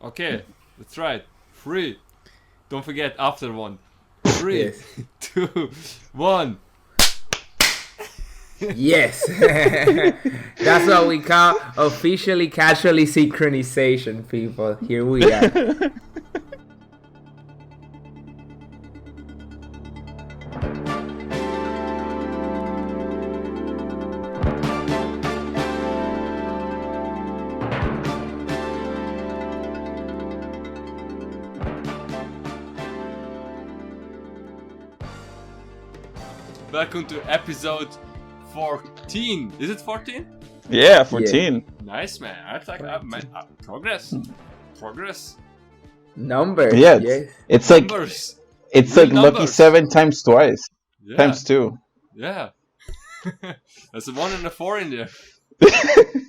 Okay, that's right. 3. Don't forget after 1. 3, Yes. 2, 1. Yes. That's what we call officially casually synchronization, people. Here we are. Welcome to episode 14. Is it 14? Yeah, 14. Nice, man. I like progress. Progress. Numbers. Yeah, Yes. it's like Numbers. it's Real like lucky numbers. 7 times twice. Yeah. Times 2. Yeah. There's a 1 and a 4 in there.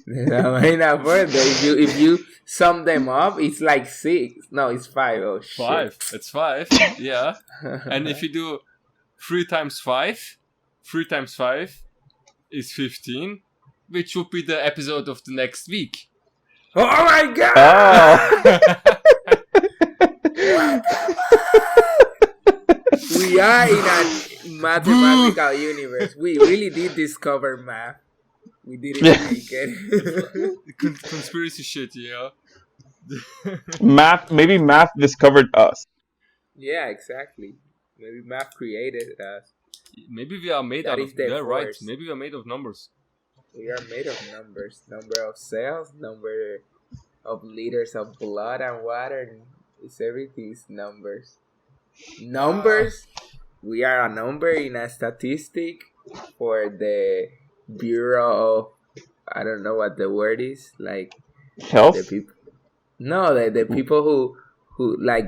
If you sum them up, it's like 6. No, it's 5. Oh shit. 5. It's 5. Yeah. And if you do 3 times 5, 3 times 5 is 15, which would be the episode of the next week. Oh my god! Oh. We are in a mathematical universe. We really did discover math. We didn't make it. Conspiracy shit, yeah. Maybe math discovered us. Yeah, exactly. Maybe math created us. Maybe we are made That out is of... the Yeah, right. force. Maybe we are made of numbers. We are made of numbers. Number of cells, number of liters of blood and water. It's everything's numbers. Numbers? We are a number in a statistic for the Bureau of... I don't know what the word is. Like... Health? The people... No, the people who like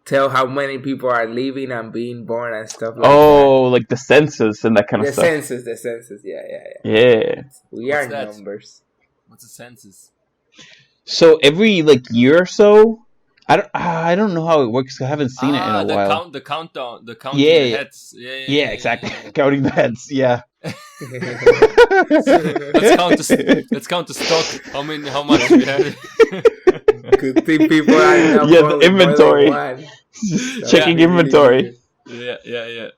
tell how many people are living and being born and stuff like that. Oh, like the census and that kind of The stuff. census, yeah. Yeah. We What's are that? numbers. What's a census? So every year or so, I don't know how it works. I haven't seen it in a while. The countdown, the counting Yeah, the yeah. heads. Yeah, exactly. Counting the heads. Yeah. Let's count the stock. How much we have. Good thing people are not Yeah, more the inventory. more than one. Checking Yeah. inventory. Yeah.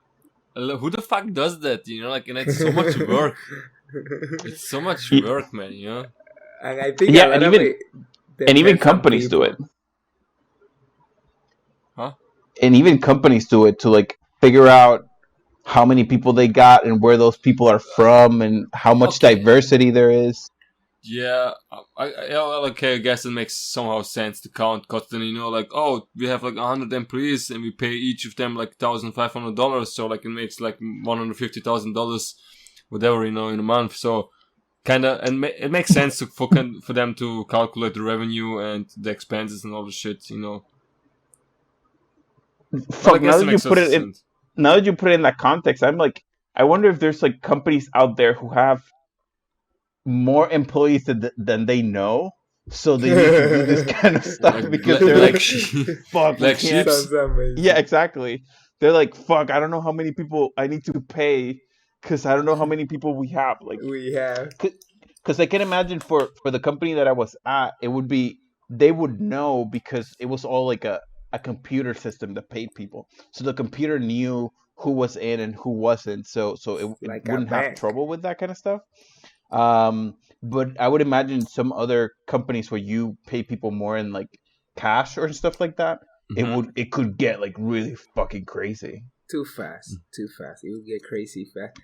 Who the fuck does that? And it's so much work. It's so much work, man. And I think Yeah, a lot and of even- it And even depends on companies do people. it. Huh? And even companies do it to figure out how many people they got and where those people are from and how much Okay. diversity there is. Yeah, I guess it makes somehow sense to count, because then we have 100 employees and we pay each of them $1,500, so it makes $150,000, whatever, in a month. So it makes sense for them to calculate the revenue and the expenses and all the shit. Fuck, now that you put it in that context, I'm I wonder if there's companies out there who have more employees than they know, so they need to do this kind of stuff because they're fuck, like we can't- Sounds amazing. Yeah, exactly. They're fuck, I don't know how many people I need to pay because I don't know how many people we have. We have. Because I can imagine for the company that I was at, it would be, they would know because it was all a computer system that paid people. So the computer knew who was in and who wasn't. So it Like a wouldn't have bank. trouble with that kind of stuff. But I would imagine some other companies where you pay people more in cash or stuff like that, it could get really fucking crazy. Too fast. It will get crazy fast.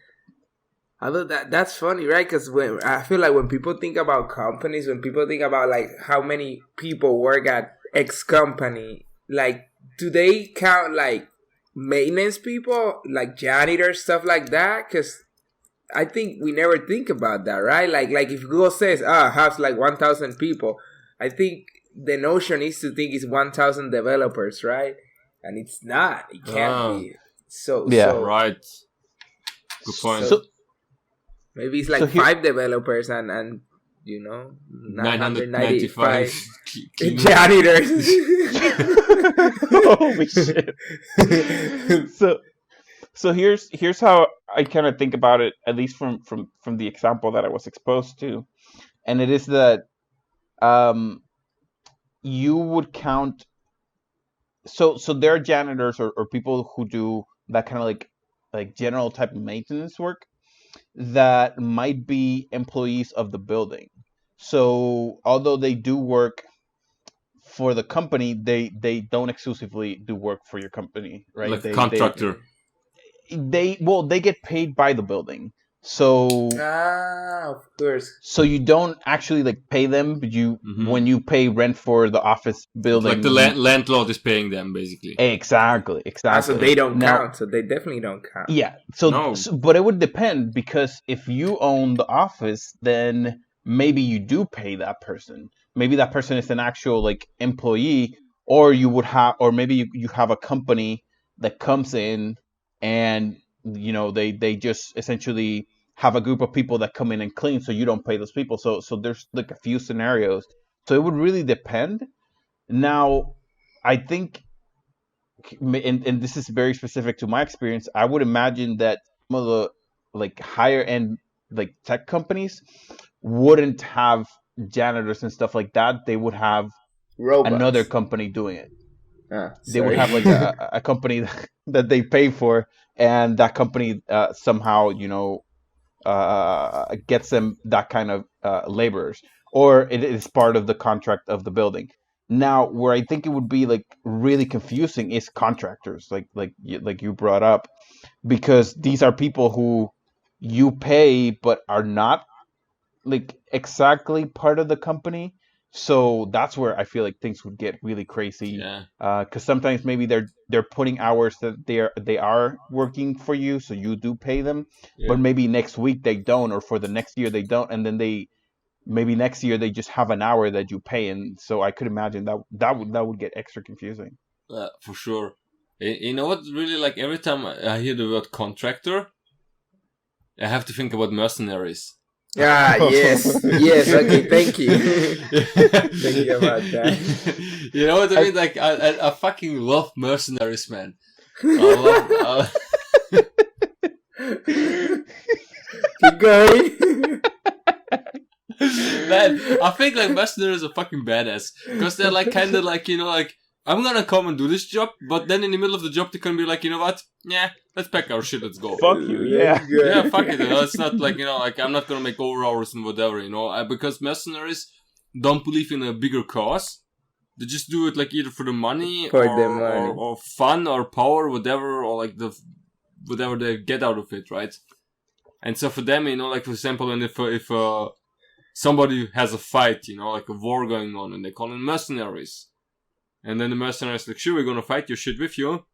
Although that's funny, right? Because I feel when people think about companies, when people think about how many people work at X company, do they count maintenance people, janitors, stuff like that? Because I think we never think about that, right? If Google says, has 1,000 people, I think the notion is to think it's 1,000 developers, right? And it's not. It can't be. So Yeah. so, Right. Good point. So- maybe it's So here- 5 developers and 995 clean- janitors. Holy shit. So here's how I kind of think about it, at least from the example that I was exposed to, and it is that you would count. So there are janitors or people who do that kind of like general type of maintenance work that might be employees of the building. So although they do work for the company, they don't exclusively do work for your company, right? Like a contractor. They get paid by the building. So of course. So you don't actually like pay them, but when you pay rent for the office building, like the landlord is paying them basically. Exactly. So they don't count. So they definitely don't count. Yeah. So, but it would depend, because if you own the office, then maybe you do pay that person. Maybe that person is an actual like employee, or maybe you have a company that comes in and they just essentially have a group of people that come in and clean, so you don't pay those people. So there's like a few scenarios. So it would really depend. Now, I think, and this is very specific to my experience, I would imagine that some of the like higher end like tech companies wouldn't have janitors and stuff like that. They would have another company doing it. They would have like a company that they pay for, and that company somehow gets them that kind of laborers, or it is part of the contract of the building. Now, where I think it would be like really confusing is contractors, like you brought up, because these are people who you pay but are not like exactly part of the company. So that's where I feel like things would get really crazy. Because sometimes maybe they're putting hours that they are working for you, so you do pay them. But maybe next week they don't, or for the next year they don't, and then maybe next year they just have an hour that you pay. And so I could imagine that would get extra confusing. For sure. You know what? Really, like every time I hear the word contractor, I have to think about Mercenaries. Yes. Okay, thank you. Thank you about that. You know what I mean? Like I fucking love Mercenaries, man. Keep going. Man, I think like Mercenaries are fucking badass, because they're like kind of like, like, I'm gonna come and do this job, but then in the middle of the job they can be like, you know what? Yeah, let's pack our shit, let's go. Fuck you, yeah. Yeah, fuck it. It's not like, like I'm not gonna make over hours and whatever, because Mercenaries don't believe in a bigger cause. They just do it like either for the money or fun or power, whatever, or like whatever they get out of it, right? And so for them, like for example, and if somebody has a fight, like a war going on, and they call in mercenaries. And then the mercenaries like, sure, we're gonna fight your shit with you.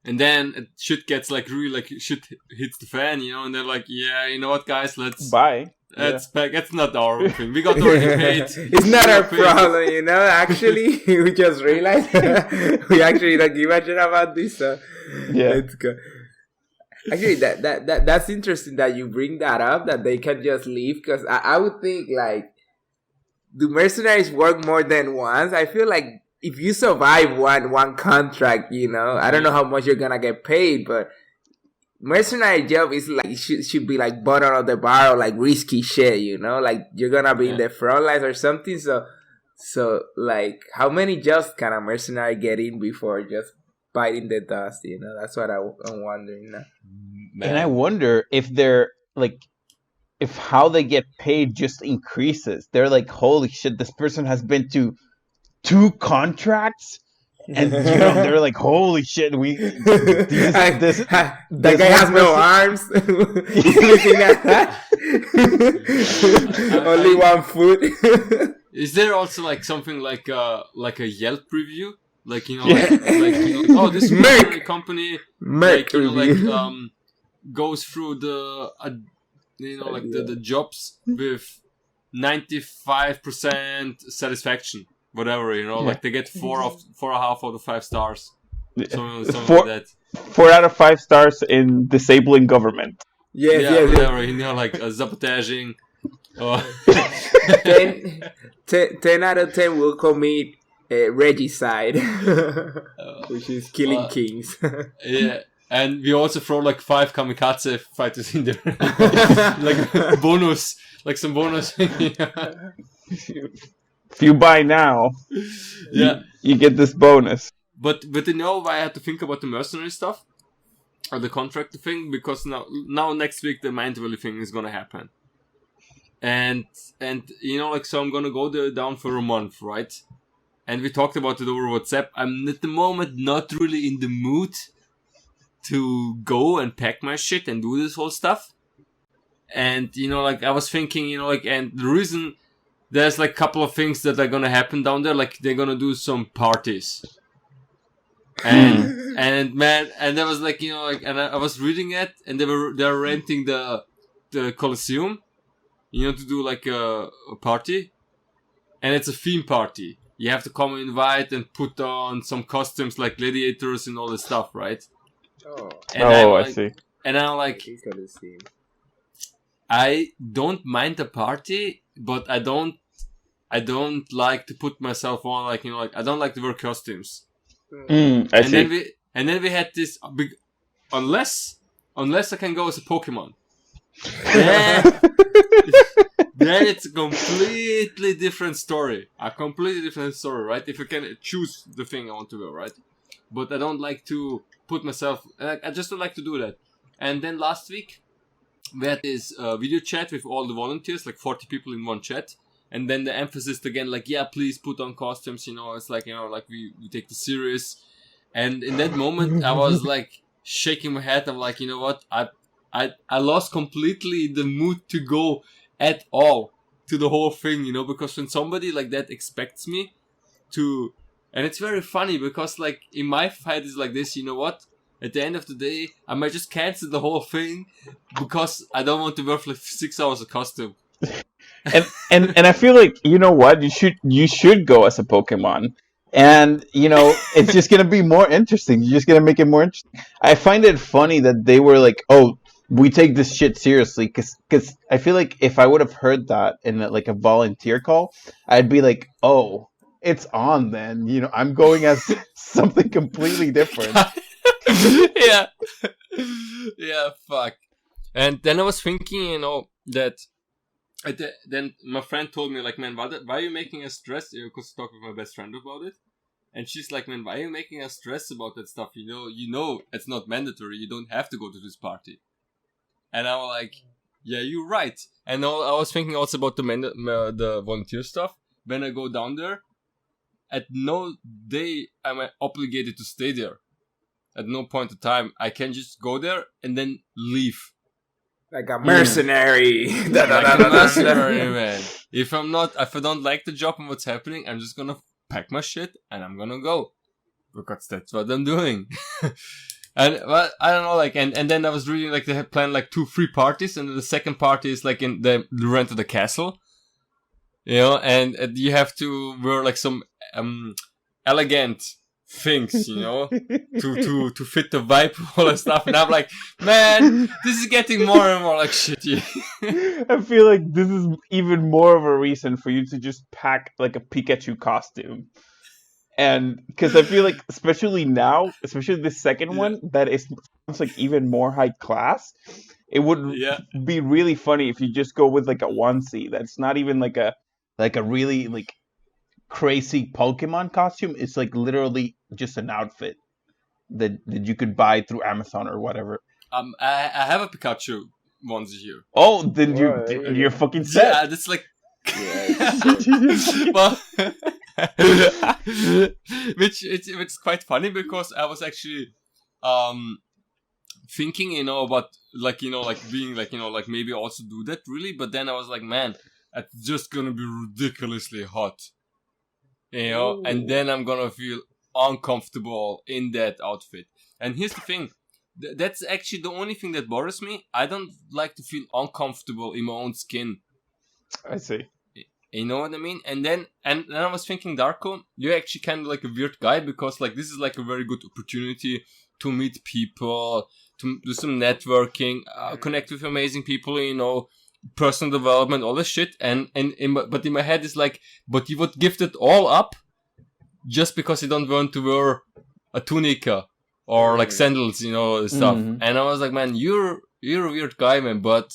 And then shit gets like really like shit hits the fan, and they're like, yeah, you know what, guys, let's bye. Let's pack. It's not our thing. We got already paid. It's not our problem, Actually, we just realized we actually don't give a shit about this. So let's go. Actually, that's interesting that you bring that up, that they can just leave, because I would think like, do mercenaries work more than once? I feel like if you survive one contract, I don't know how much you're gonna get paid, but mercenary job is like should be like bottom of the barrel, like risky shit, like you're gonna be in the front lines or something. So like, how many jobs can a mercenary get in before just biting the dust? That's what I'm wondering now. And I wonder if they're like, if how they get paid just increases. They're like, holy shit, this person has been to 2 contracts, and they're like, holy shit, that guy has no arms. Only 1 foot. Is there also like something like a Yelp review? Like, oh, this company goes through the jobs with 95% satisfaction, whatever, like they get 4.5 out of 5 stars. Something like that. 4 out of 5 stars in disabling government. Whatever, like sabotaging. 10 out of 10 will commit regicide, which is killing kings. Yeah. And we also throw like 5 kamikaze fighters in there. like bonus. Like some bonus. If you buy now, Yeah. you get this bonus. But you know why I had to think about the mercenary stuff? Or the contractor thing? Because now next week the Mind Valley thing is gonna happen. And you know, like, so I'm gonna go there down for a month, right? And we talked about it over WhatsApp. I'm at the moment not really in the mood to go and pack my shit and do this whole stuff. And, you know, like, I was thinking, you know, like, and the reason, there's like a couple of things that are gonna happen down there. Like, they're gonna do some parties. And man, and there was like, you know, like, and I was reading it, and they're renting the Colosseum, you know, to do like a party. And it's a theme party. You have to come and invite and put on some costumes like gladiators and all this stuff, right? Oh, I see. And I'm like, I don't mind the party, but I don't like to put myself on, like, you know, like, I don't like to wear costumes. I see. Then we had this big, unless I can go as a Pokemon. Then it's a completely different story. A completely different story, right? If you can choose the thing I want to wear, right? But I don't like to put myself... I just don't like to do that. And then last week, we had this video chat with all the volunteers, like 40 people in one chat. And then the emphasis again, like, yeah, please put on costumes, you know. It's like, you know, like, we take this serious. And in that moment, I was, like, shaking my head. I'm like, you know what? I lost completely the mood to go at all to the whole thing, you know, because when somebody like that expects me to, and it's very funny because, like, in my head is like this, you know what, at the end of the day I might just cancel the whole thing because I don't want to wear for like 6 hours a costume. and I feel like, you know what, you should go as a Pokemon, and, you know, it's just gonna be more interesting. You're just gonna make it more interesting. I find it funny that they were like, oh, we take this shit seriously, because I feel like if I would have heard that in like a volunteer call, I'd be like, oh, it's on then. You know, I'm going as something completely different. Yeah. Yeah, fuck. And then I was thinking, you know, that then my friend told me, like, man, why are you making us stress? Because I talked with my best friend about it. And she's like, man, why are you making us stress about that stuff? You know, it's not mandatory. You don't have to go to this party. And I was like, yeah, you're right. And I was thinking also about the volunteer stuff. When I go down there, at no day am I obligated to stay there. At no point in time, I can just go there and then leave. Like a mercenary. Like a mercenary, man. If I don't like the job and what's happening, I'm just gonna pack my shit and I'm gonna go. Because that's what I'm doing. And, well, I don't know, like, and then I was reading, like, they had planned, like, 2-3 parties, and the second party is, like, in the rent of the castle, you know, and you have to wear, like, some, elegant things, you know, to fit the vibe, all that stuff, and I'm like, man, this is getting more and more, like, shitty. I feel like this is even more of a reason for you to just pack, like, a Pikachu costume. And because I feel like, especially now, especially the second one, that is sounds like even more high class. It would be really funny if you just go with like a onesie. That's not even like a really like crazy Pokemon costume. It's like literally just an outfit that you could buy through Amazon or whatever. I have a Pikachu onesie here. Oh, then you're fucking set. Yeah, that's like. Well, which it's quite funny because I was actually thinking, you know, about, like, you know, like being, like, you know, like maybe also do that really, but then I was like, man, it's just gonna be ridiculously hot, you know. Ooh. And then I'm gonna feel uncomfortable in that outfit. And here's the thing, that's actually the only thing that bothers me. I don't like to feel uncomfortable in my own skin. I see. You know what I mean? And then I was thinking, Darko, you're actually kind of like a weird guy, because like this is like a very good opportunity to meet people, to do some networking, connect with amazing people, you know, personal development, all this shit. But in my head is like, but you would give it all up just because you don't want to wear a tunica or like sandals, you know, stuff. Mm-hmm. And I was like, man, you're a weird guy, man, but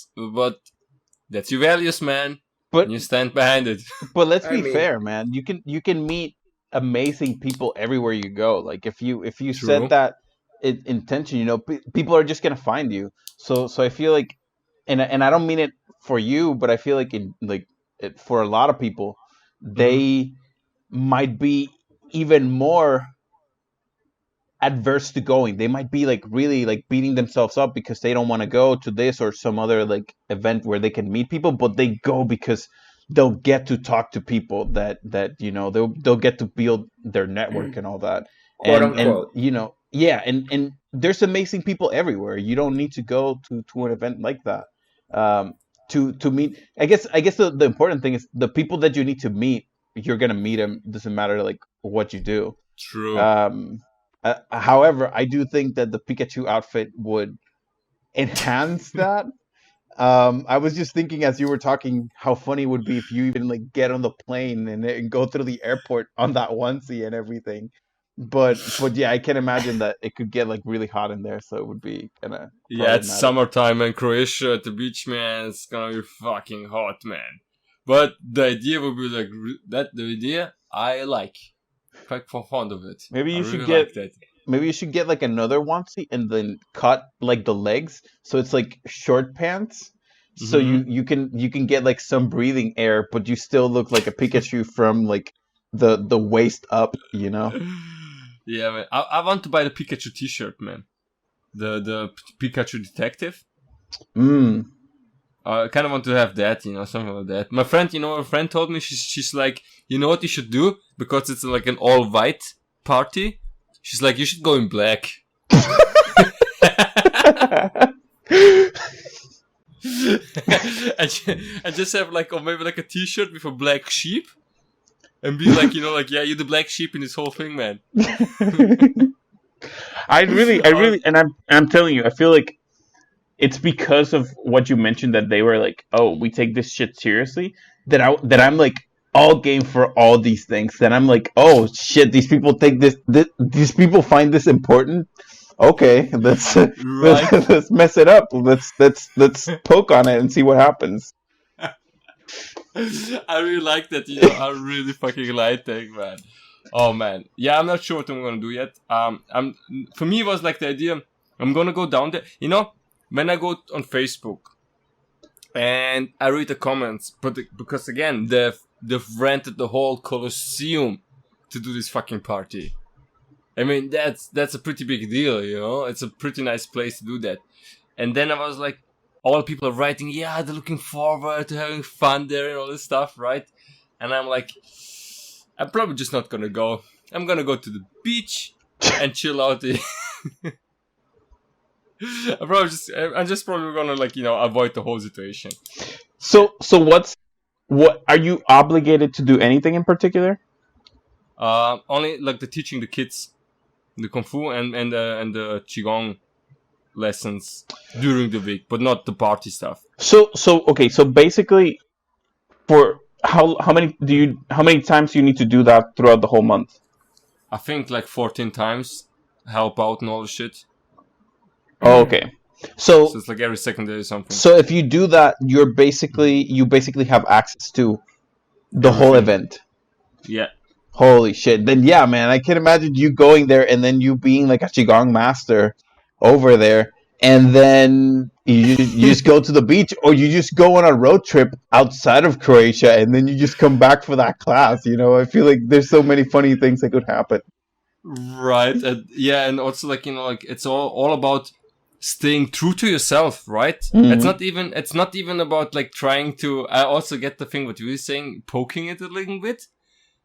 that's your values, man. But you stand behind it. But let's I be mean, fair, man. You can meet amazing people everywhere you go. Like if you set True. that intention, people are just gonna find you. So I feel like, and I don't mean it for you, but I feel like for a lot of people, Mm-hmm. they might be even more adverse to going. They might be like really like beating themselves up because they don't want to go to this or some other like event where they can meet people, but they go because they'll get to talk to people that they'll get to build their network and all that. quote And unquote. yeah, and there's amazing people everywhere. You don't need to go to an event like that. Um to meet, I guess the important thing is the people that you need to meet, you're gonna meet them. Doesn't matter like what you do. True. um, However, I do think that the Pikachu outfit would enhance that. I was just thinking as you were talking how funny it would be if you even like get on the plane and go through the airport on that onesie and everything. But yeah, I can imagine that it could get like really hot in there, so it would be kind of Yeah, it's problematic. summertime in Croatia at the beach, man. It's gonna be fucking hot, man. But the idea would be like the idea I like. Quite fond of it. Maybe I you should really get like that. maybe you should get like another onesie and then cut like the legs so it's like short pants. So Mm-hmm. you can get like some breathing air, but you still look like a Pikachu from like the waist up, you know? Yeah, man. I want to buy the Pikachu T-shirt, man. The Pikachu detective. Mm. I kind of want to have that, something like that. My friend, a friend told me she's like, you know what you should do because it's like an all white party. She's like, you should go in black. and just have like, or maybe like a T-shirt with a black sheep, and be like, like, yeah, you're the black sheep in this whole thing, man. And I'm telling you, I feel like it's because of what you mentioned that they were like, oh, we take this shit seriously. That I'm like all game for all these things. That I'm like, oh shit, these people take this these people find this important. Okay, Right. let's mess it up. Let's poke on it and see what happens. I really like that, I really fucking like that, man. Oh man, yeah, I'm not sure what I'm gonna do yet. For me, it was like the idea. I'm gonna go down there. When I go on Facebook and I read the comments, but because again, they've rented the whole Colosseum to do this fucking party. I mean, that's a pretty big deal, It's a pretty nice place to do that. And then I was like, all people are writing, yeah, they're looking forward to having fun there and all this stuff, right? And I'm like, I'm probably just not gonna go. I'm gonna go to the beach and chill out. I'm just probably gonna avoid the whole situation. So what are you obligated to do anything in particular? Only like the teaching the kids the kung fu and the qigong lessons during the week, but not the party stuff. So okay, so basically, for how many times do you need to do that throughout the whole month? I think like 14 times help out and all the shit. Oh, okay. So it's like every second day or something. So if you do that, you basically have access to the whole event. Yeah. Holy shit. Then yeah, man, I can imagine you going there and then you being like a Qigong master over there, and then you just go to the beach, or you just go on a road trip outside of Croatia and then you just come back for that class, I feel like there's so many funny things that could happen. Right. Yeah, and also like it's all about staying true to yourself, right? Mm-hmm. It's not even about like trying to. I also get the thing what you were saying, poking it a little bit.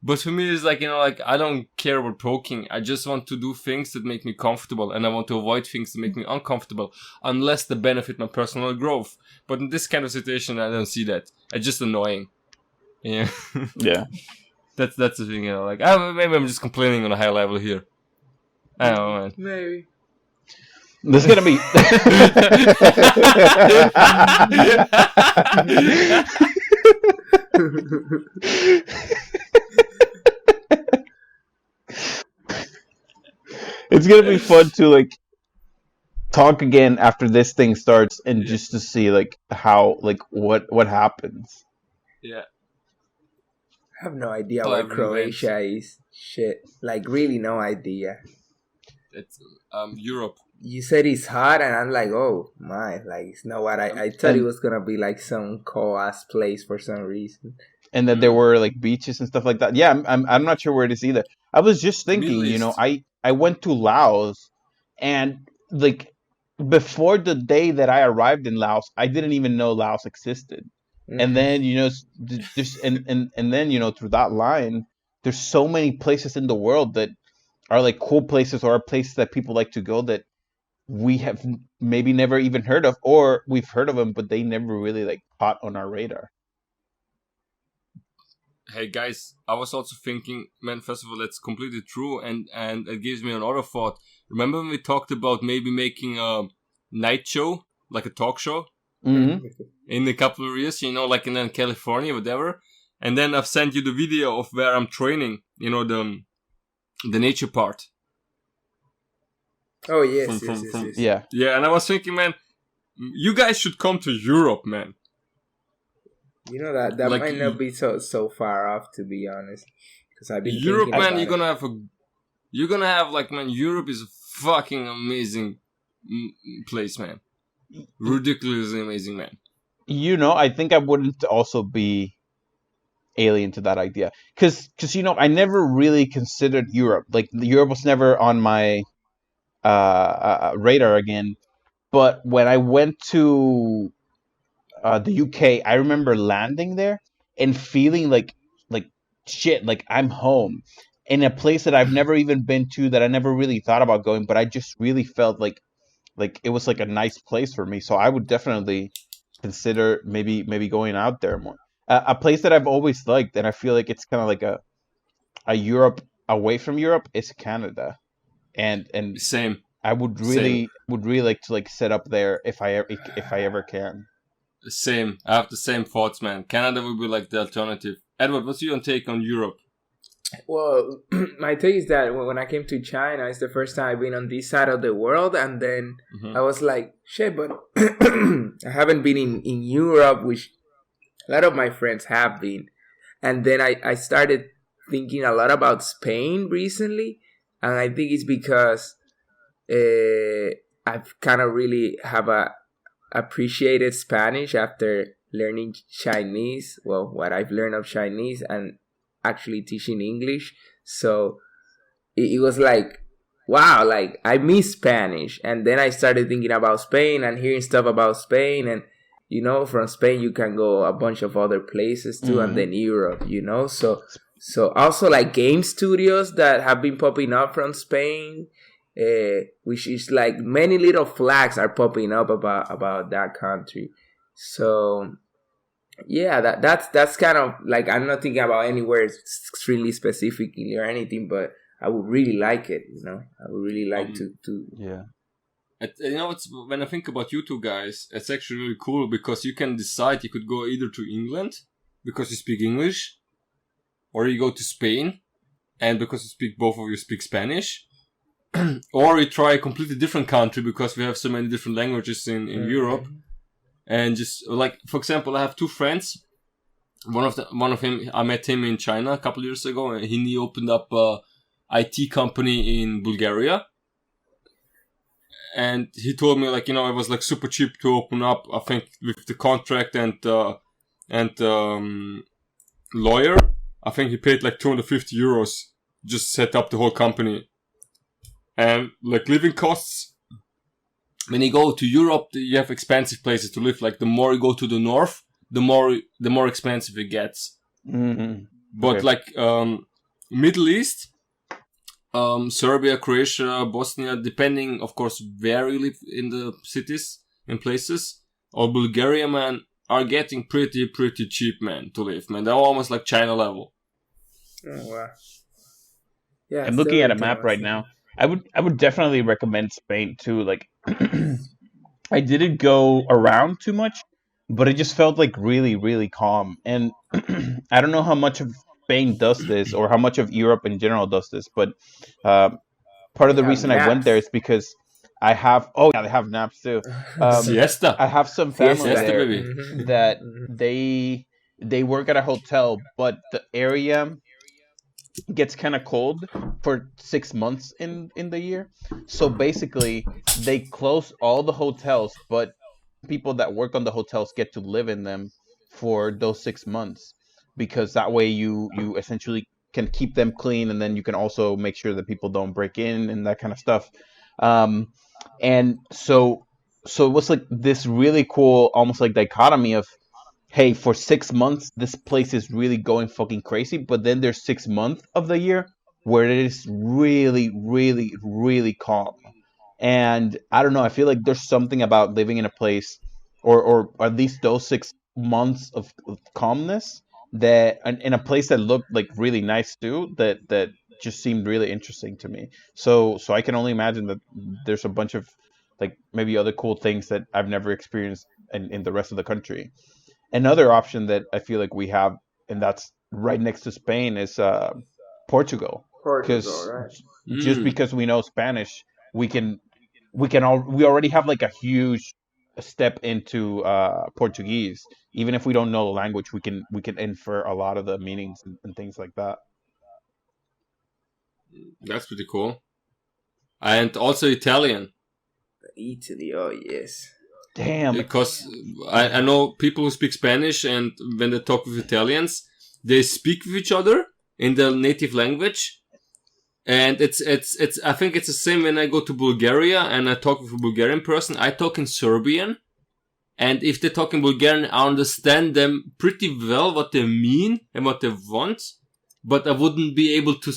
But for me, it's like, I don't care about poking. I just want to do things that make me comfortable, and I want to avoid things that make me uncomfortable, unless they benefit my personal growth. But in this kind of situation, I don't see that. It's just annoying. Yeah. Yeah. That's the thing, maybe I'm just complaining on a high level here. I don't know, man. Maybe. This is gonna be. It's gonna be fun to like talk again after this thing starts, and just to see like how like what happens. Yeah. I have no idea Oh, where every event. Croatia is. Shit, like really no idea. It's Europe. You said it's hot, and I'm like, oh my, like it's not what I thought it And was gonna be like some cold ass place for some reason. and that there were like beaches and stuff like that. Yeah, I'm not sure where it is either. I was just Middle thinking, East. I went to Laos, and like before the day that I arrived in Laos, I didn't even know Laos existed. And then just and then through that line, there's so many places in the world that are like cool places or are places that people like to go that we have maybe never even heard of, or we've heard of them but they never really like caught on our radar. Hey guys, I was also thinking, man, first of all, that's completely true, and it gives me another thought. Remember when we talked about maybe making a night show, like a talk show, Mm-hmm. in a couple of years, like in California, whatever. And then I've sent you the video of where I'm training, the nature part. Oh yes, yes. Yeah. Yeah, and I was thinking, man, you guys should come to Europe, man. You know that Like, might not be so far off, to be honest, because I've been Europe, thinking man. about You're gonna have like, man, Europe is a fucking amazing place, man. Ridiculously amazing, man. I think I wouldn't also be alien to that idea, because I never really considered Europe. Like Europe was never on my radar again. But when I went to the UK, I remember landing there and feeling like shit, like I'm home in a place that I've never even been to, that I never really thought about going, but I just really felt like it was like a nice place for me. So I would definitely consider maybe going out there more. A place that I've always liked, and I feel like it's kind of like a Europe away from Europe, is Canada, and Same. I would really like to like set up there if I ever can. Same. I have the same thoughts, man. Canada would be like the alternative. Edward, what's your take on Europe? Well, my take is that when I came to China, it's the first time I've been on this side of the world, and then I was like, shit, but I haven't been in Europe, which a lot of my friends have been. And then I started thinking a lot about Spain recently, and I think it's because I've kind of really have appreciated Spanish after learning Chinese. Well, what I've learned of Chinese and actually teaching English. So it was like, wow, like I miss Spanish. And then I started thinking about Spain and hearing stuff about Spain. And, from Spain, you can go a bunch of other places too. And then Europe, So also like game studios that have been popping up from Spain. Which is like many little flags are popping up about that country. So yeah, that's kind of like, I'm not thinking about anywhere extremely specifically or anything, but I would really like it. I would really like to. Yeah. It's when I think about you two guys, it's actually really cool because you can decide you could go either to England because you speak English, or you go to Spain and because both of you speak Spanish. Or we try a completely different country because we have so many different languages in Europe. And just like, for example, I have two friends. One of him, I met him in China a couple of years ago, and he opened up a IT company in Bulgaria. And he told me like, it was like super cheap to open up. I think with the contract and lawyer, I think he paid like 250 euros just set up the whole company. And like living costs, when you go to Europe, you have expensive places to live. Like the more you go to the north, the more expensive it gets. Mm-hmm. But like Middle East, Serbia, Croatia, Bosnia, depending of course where you live in the cities and places, or Bulgaria, man, are getting pretty cheap, man, to live, man. They're almost like China level. Oh wow! Yeah, I'm looking at a map right now. I would definitely recommend Spain too. Like, I didn't go around too much, but it just felt like really, really calm. And I don't know how much of Spain does this or how much of Europe in general does this, but part of the reason I went there is because I have. Oh yeah, they have naps too. Siesta. I have some family Siesta, there baby. that they they work at a hotel, but the area gets kind of cold for 6 months in the year. So basically, they close all the hotels, but people that work on the hotels get to live in them for those 6 months, because that way you essentially can keep them clean, and then you can also make sure that people don't break in and that kind of stuff. Um, and so it was like this really cool, almost like dichotomy of, hey, for 6 months, this place is really going fucking crazy. But then there's 6 months of the year where it is really, really, really calm. And I don't know, I feel like there's something about living in a place, or at least those 6 months of calmness, that in a place that looked like really nice too, that just seemed really interesting to me. So I can only imagine that there's a bunch of like maybe other cool things that I've never experienced in the rest of the country. Another option that I feel like we have, and that's right next to Spain, is Portugal. Portugal, Because right? just because we know Spanish, we can we already have like a huge step into Portuguese. Even if we don't know the language, we can infer a lot of the meanings and things like that. That's pretty cool. And also Italian. Italy, oh yes. Damn. Because I know people who speak Spanish, and when they talk with Italians, they speak with each other in their native language. And it's I think it's the same when I go to Bulgaria and I talk with a Bulgarian person. I talk in Serbian, and if they talk in Bulgarian, I understand them pretty well what they mean and what they want, but I wouldn't be able to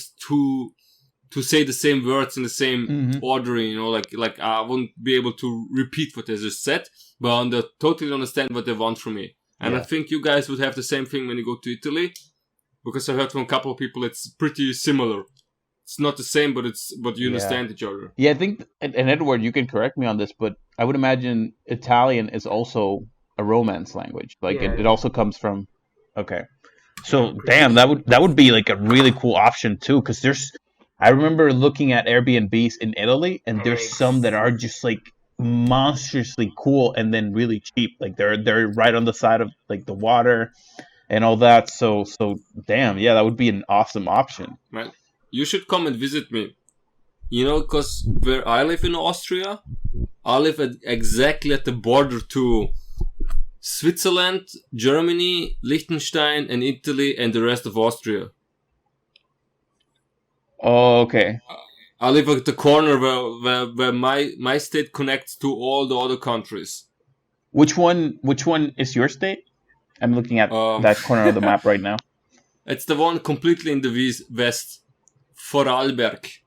say the same words in the same order, like I wouldn't be able to repeat what they just said, but I totally understand what they want from me. And I think you guys would have the same thing when you go to Italy, because I heard from a couple of people it's pretty similar. It's not the same, but you understand each other. Yeah, I think, and Edward, you can correct me on this, but I would imagine Italian is also a Romance language. Like it also comes from. Okay, so damn, that would be like a really cool option too, because I remember looking at Airbnbs in Italy, and there's some that are just like monstrously cool and then really cheap. Like they're right on the side of like the water and all that. So damn, yeah, that would be an awesome option. Man, you should come and visit me. Because where I live in Austria, I live exactly at the border to Switzerland, Germany, Liechtenstein, and Italy, and the rest of Austria. Oh, okay. I live at the corner where my state connects to all the other countries. Which one is your state? I'm looking at that corner of the map right now. It's the one completely in the west. Vorarlberg.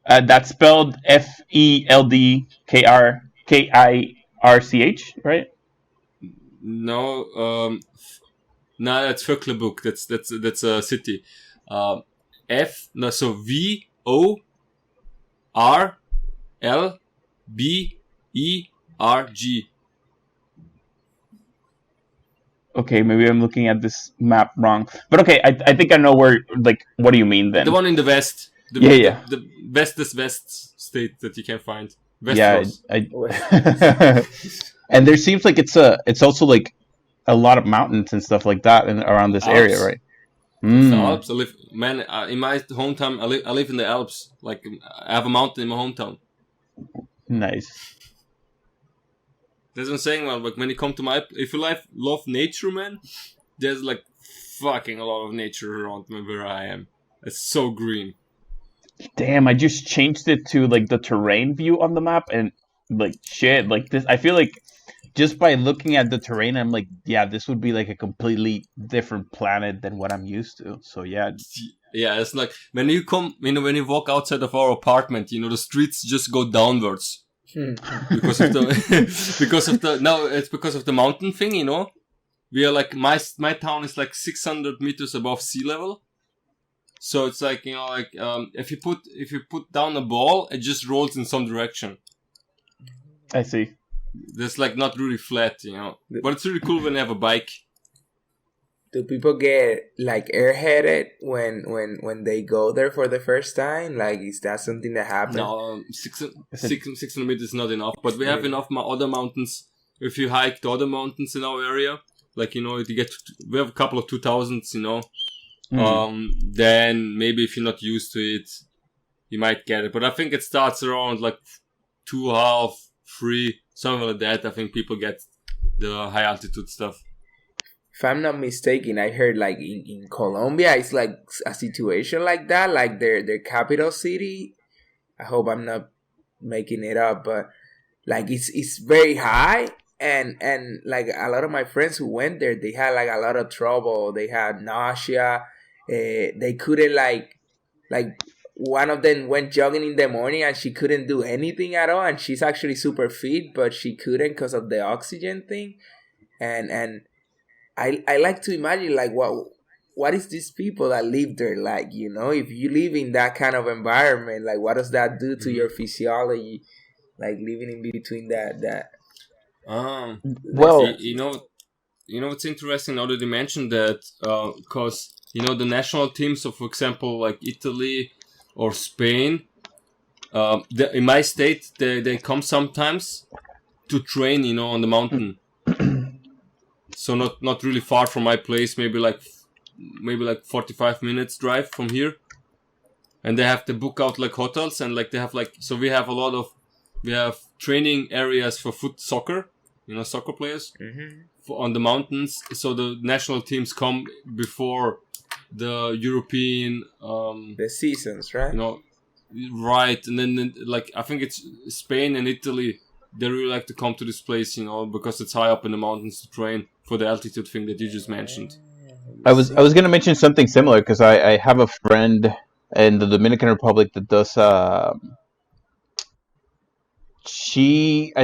That's spelled Feldkirch, right? No, that's Vöcklabruck. That's a city. So Vorarlberg. Okay, maybe I'm looking at this map wrong. But okay, I think I know where. Like, what do you mean then? The one in the west. The west state that you can find. West and there seems like it's also like a lot of mountains and stuff like that around this Alps. area, right? The Alps. I live, in my hometown. I live in the Alps. Like, I have a mountain in my hometown. Nice. That's what I'm saying, man. Like, when you come to if you love nature, man, there's like fucking a lot of nature around me where I am. It's so green. Damn, I just changed it to like the terrain view on the map, and like shit, like this. I feel like just by looking at the terrain, I'm like, yeah, this would be like a completely different planet than what I'm used to. So yeah. Yeah, it's like when you when you walk outside of our apartment, the streets just go downwards. Because of it's because of the mountain thing, we are like, my town is like 600 meters above sea level, so it's like, if you put down a ball, it just rolls in some direction. I see. It's like not really flat, but it's really cool when you have a bike. Do people get like airheaded when they go there for the first time? Like, is that something that happens? No, 600 meters is not enough. But we have enough other mountains if you hike the other mountains in our area, like, we have a couple of 2000s, then maybe if you're not used to it, you might get it. But I think it starts around like 2.5, 3, something like that. I think people get the high altitude stuff. If I'm not mistaken, I heard like in Colombia, it's like a situation like that, like their capital city. I hope I'm not making it up, but like it's very high, and like a lot of my friends who went there, they had like a lot of trouble. They had nausea. They couldn't like one of them went jogging in the morning and she couldn't do anything at all, and she's actually super fit, but she couldn't because of the oxygen thing, and I like to imagine like what is these people that live there like, if you live in that kind of environment, like what does that do to your physiology, like living in between that Well, it's interesting now that you mentioned that, because the national teams, so for example like Italy or Spain, in my state they come sometimes to train on the mountain. So not really far from my place, maybe like 45 minutes drive from here. And they have to book out like hotels, and like they have like, so we have training areas for soccer, soccer players on the mountains. So the national teams come before the European the seasons, right? Right. And then like I think it's Spain and Italy, they really like to come to this place, because it's high up in the mountains to train for the altitude thing that you just mentioned. I was going to mention something similar because I have a friend in the Dominican Republic that does. I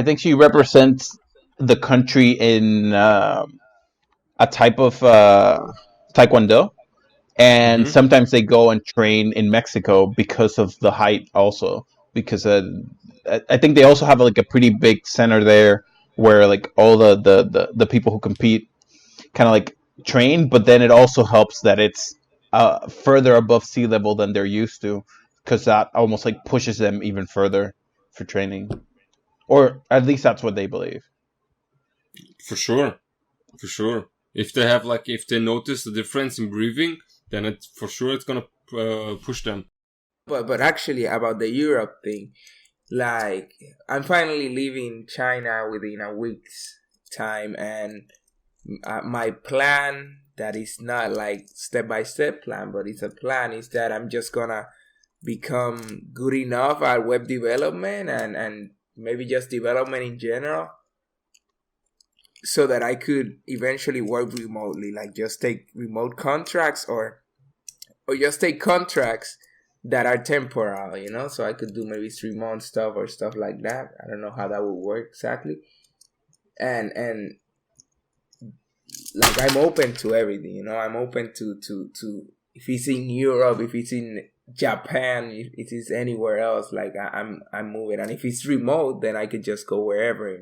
think she represents the country in a type of taekwondo, and sometimes they go and train in Mexico because of the height, also because I think they also have like a pretty big center there where like all the people who compete kind of like train, but then it also helps that it's further above sea level than they're used to, because that almost like pushes them even further for training, or at least that's what they believe. For sure. If they notice the difference in breathing, then it's gonna push them. But actually about the Europe thing, like I'm finally leaving China within a week's time, and my plan, that is not like step-by-step plan, but it's a plan, is that I'm just gonna become good enough at web development and maybe just development in general, so that I could eventually work remotely, like just take remote contracts or just take contracts that are temporal, so I could do maybe 3-month stuff or stuff like that. I don't know how that would work exactly. And like I'm open to everything, I'm open to if it's in Europe, if it's in Japan, if it is anywhere else, like I'm moving. And if it's remote, then I could just go wherever,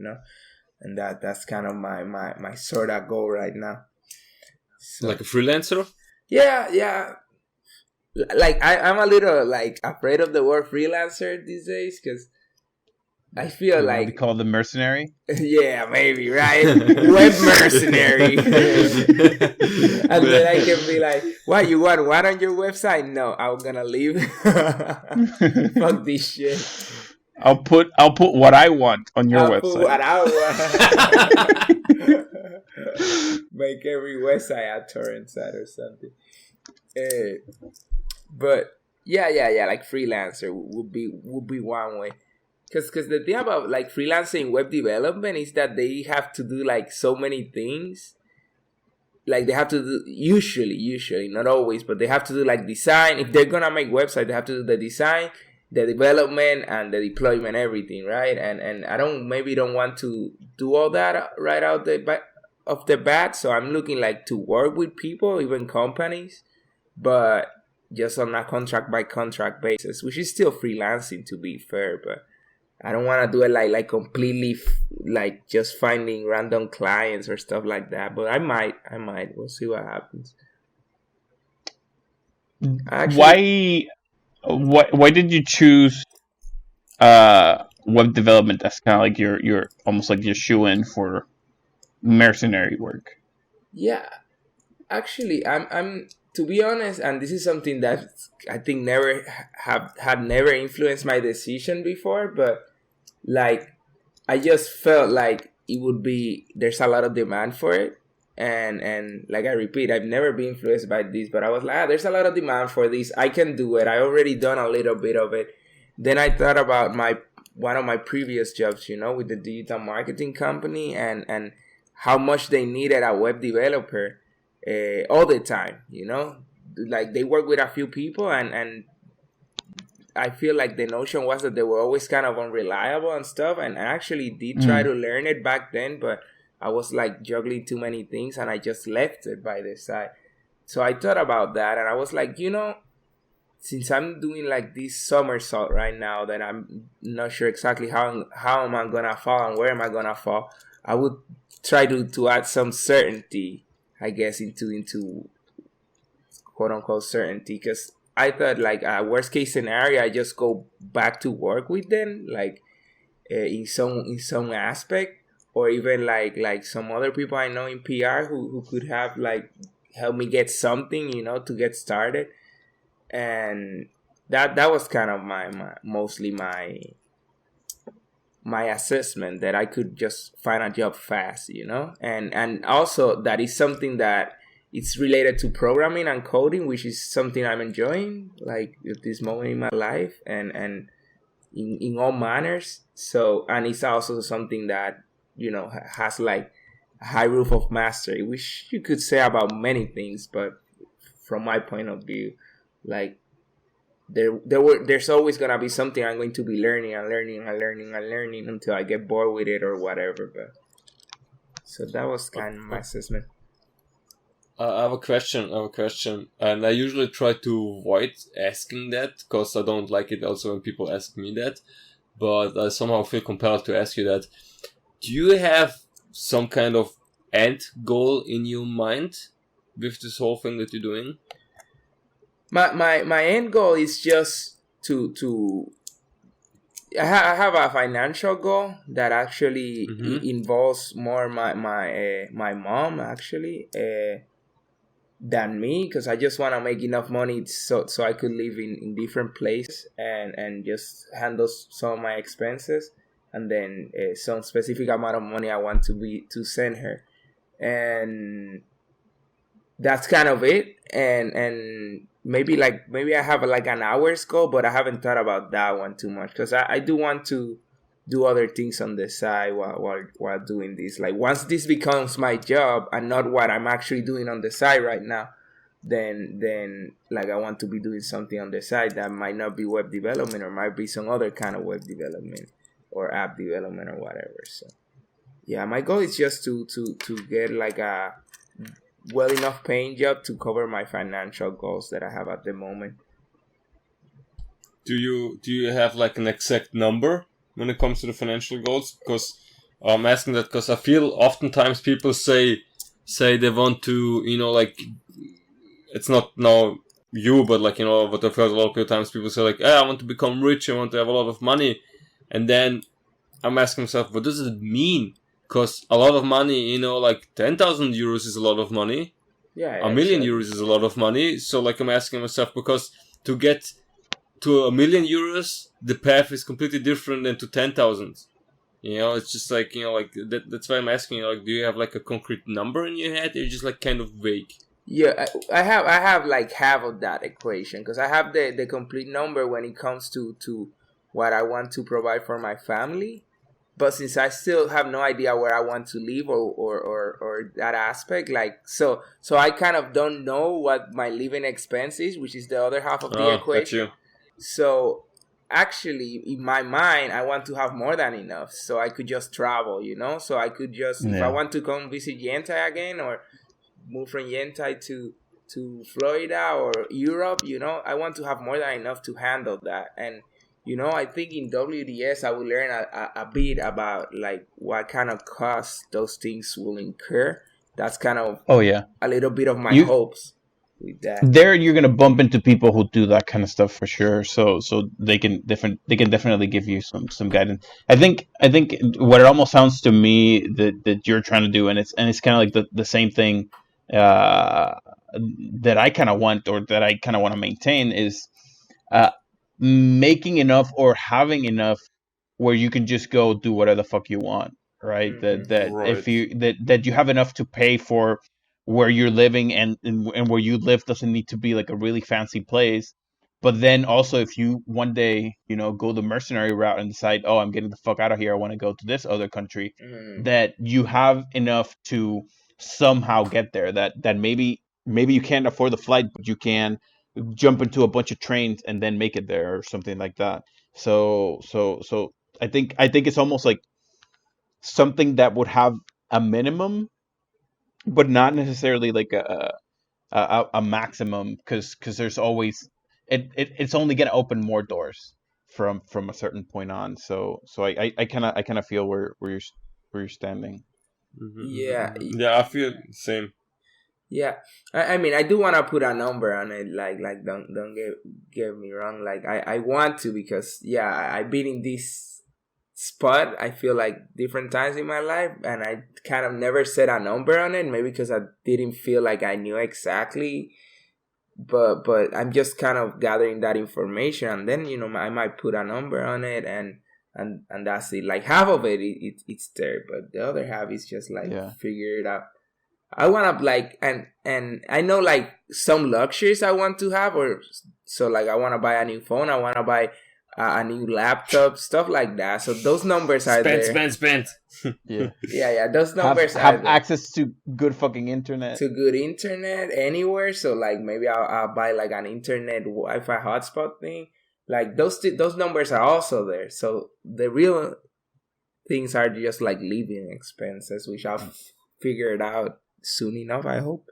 and that's kind of my sort of goal right now. So, like a freelancer? Yeah. Like I'm a little like afraid of the word freelancer these days, because I feel like be called the mercenary. Yeah, maybe, right? Web mercenary. And then I can be like, "What, you want what on your website?" No, I'm gonna leave. Fuck this shit. I'll put what I want on your website. Put what I want. Make every website a torrent site or something. But yeah, like freelancer would be one way. Because the thing about like freelancing web development is that they have to do like so many things. Like they have to do, usually, not always, but they have to do like design. If they're gonna make website, they have to do the design, the development, and the deployment, everything, right? And I don't want to do all that right out off the bat. So I'm looking like to work with people, even companies, but just on a contract by contract basis, which is still freelancing, to be fair, but I don't want to do it like completely like just finding random clients or stuff like that. But I might. We'll see what happens. Actually, why did you choose web development as kind of like your almost like your shoe-in for mercenary work? Yeah, actually, I'm to be honest, and this is something that I think never have had never influenced my decision before, but like I just felt like it would be there's a lot of demand for it. And like I repeat, I've never been influenced by this, but I was like, there's a lot of demand for this. I can do it. I already done a little bit of it. Then I thought about my one of my previous jobs, with the digital marketing company, and how much they needed a web developer all the time. Like they work with a few people, and I feel like the notion was that they were always kind of unreliable and stuff. And I actually did try to learn it back then, but I was like juggling too many things and I just left it by the side. So I thought about that and I was like, since I'm doing like this somersault right now that I'm not sure exactly how am I gonna fall and where am I gonna fall, I would try to add some certainty, I guess, into quote unquote certainty, because I thought like a worst case scenario, I just go back to work with them, like in some aspect, or even like some other people I know in PR who could have like help me get something, to get started. And that was kind of my mostly my assessment, that I could just find a job fast, and also that is something that it's related to programming and coding, which is something I'm enjoying like at this moment in my life, and in all manners. So, and it's also something that has like a high roof of mastery, which you could say about many things, but from my point of view, like there's always gonna be something I'm going to be learning until I get bored with it or whatever. But so that was kind of my assessment. I have a question, and I usually try to avoid asking that because I don't like it also when people ask me that, but I somehow feel compelled to ask you that. Do you have some kind of end goal in your mind with this whole thing that you're doing? My end goal is just to I have a financial goal that actually involves more my mom actually than me, because I just want to make enough money so I could live in different places and just handle some of my expenses, and then some specific amount of money I want to send her, and that's kind of it. And maybe I have like an hour's goal, but I haven't thought about that one too much, because I do want to do other things on the side while doing this. Like once this becomes my job and not what I'm actually doing on the side right now, then like I want to be doing something on the side that might not be web development, or might be some other kind of web development or app development or whatever. So yeah, my goal is just to get like a well enough paying job to cover my financial goals that I have at the moment. Do you have like an exact number when it comes to the financial goals? Because I'm asking that because I feel oftentimes people say they want to, like, it's not now you, but like, what I've heard a lot of times, people say like, hey, I want to become rich, I want to have a lot of money, and then I'm asking myself, what does it mean? Because a lot of money, like 10,000 euros is a lot of money. Yeah, a million euros is a lot of money. So like I'm asking myself, because to get to a million euros, the path is completely different than to 10,000. It's just like, that's why I'm asking, like, do you have like a concrete number in your head? Or you're just like kind of vague? Yeah, I have like half of that equation, because I have the complete number when it comes to what I want to provide for my family. But since I still have no idea where I want to live or that aspect, like so I kind of don't know what my living expense is, which is the other half of the equation. So actually, in my mind, I want to have more than enough, so I could just travel, So I could just, if I want to come visit Yentai again, or move from Yentai to Florida or Europe, I want to have more than enough to handle that. And I think in WDS I will learn a bit about like what kind of costs those things will incur. That's kind of a little bit of my hopes. with that. There you're gonna bump into people who do that kind of stuff for sure. So they can definitely give you some guidance. I think what it almost sounds to me that you're trying to do, and it's kind of like the same thing uh, that I kind of want, or that I kind of want to maintain, is uh, making enough or having enough where you can just go do whatever the fuck you want, right? Hmm. That if Right. that you have enough to pay for where you're living, and where you live doesn't need to be like a really fancy place. But then also, if you one day, go the mercenary route and decide, oh, I'm getting the fuck out of here, I want to go to this other country, Hmm. that you have enough to somehow get there. That maybe you can't afford the flight, but you can jump into a bunch of trains and then make it there, or something like that. So I think it's almost like something that would have a minimum, but not necessarily like a maximum, because there's always it's only gonna open more doors from a certain point on. So I kind of feel where you're standing. Yeah, Yeah, I feel the same. yeah. I mean, I do want to put a number on it. Like don't get me wrong. Like I want to, because yeah, I've been in this spot. I feel like different times in my life, and I kind of never set a number on it. Maybe because I didn't feel like I knew exactly. But I'm just kind of gathering that information, and then I might put a number on it, and that's it. Like half of it's there, but the other half is just like Yeah. figure it out. I want to like, and I know like some luxuries I want to have, or so like I want to buy a new phone, I want to buy a new laptop, stuff like that. So those numbers are Spend, there. spend, spend. Yeah. Yeah, those have numbers are have there. access to good fucking internet. To good internet anywhere. So like maybe I'll buy like an internet Wi-Fi hotspot thing. Like those numbers are also there. So the real things are just like living expenses, which I'll figure it out soon enough, I hope.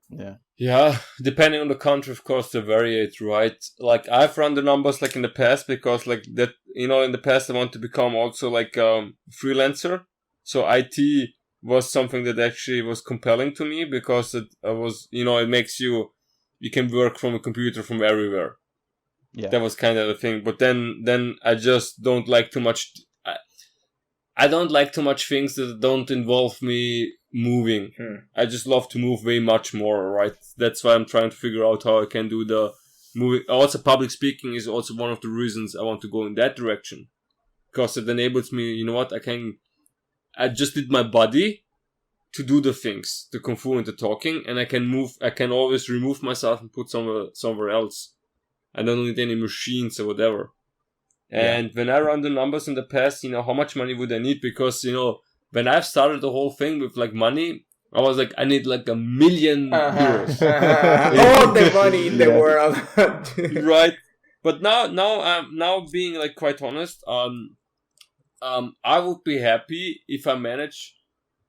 Yeah. Yeah, depending on the country, of course, they variate, right? Like I've run the numbers like in the past, because like that, in the past I want to become also like freelancer. So IT was something that actually was compelling to me, because it was, it makes you can work from a computer from everywhere. Yeah. That was kind of the thing. But then I just don't like too much. I don't like too much things that don't involve me moving. I just love to move way much more, right? That's why I'm trying to figure out how I can do the moving. Also, public speaking is also one of the reasons I want to go in that direction. Because it enables me, I just need my body to do the things, the kung fu and the talking, and I can always remove myself and put somewhere else. I don't need any machines or whatever. And when I run the numbers in the past, how much money would I need? Because, when I've started the whole thing with like money, I was like, I need like €1 million. All the money in the world. Right. But now being like quite honest, I would be happy if I manage,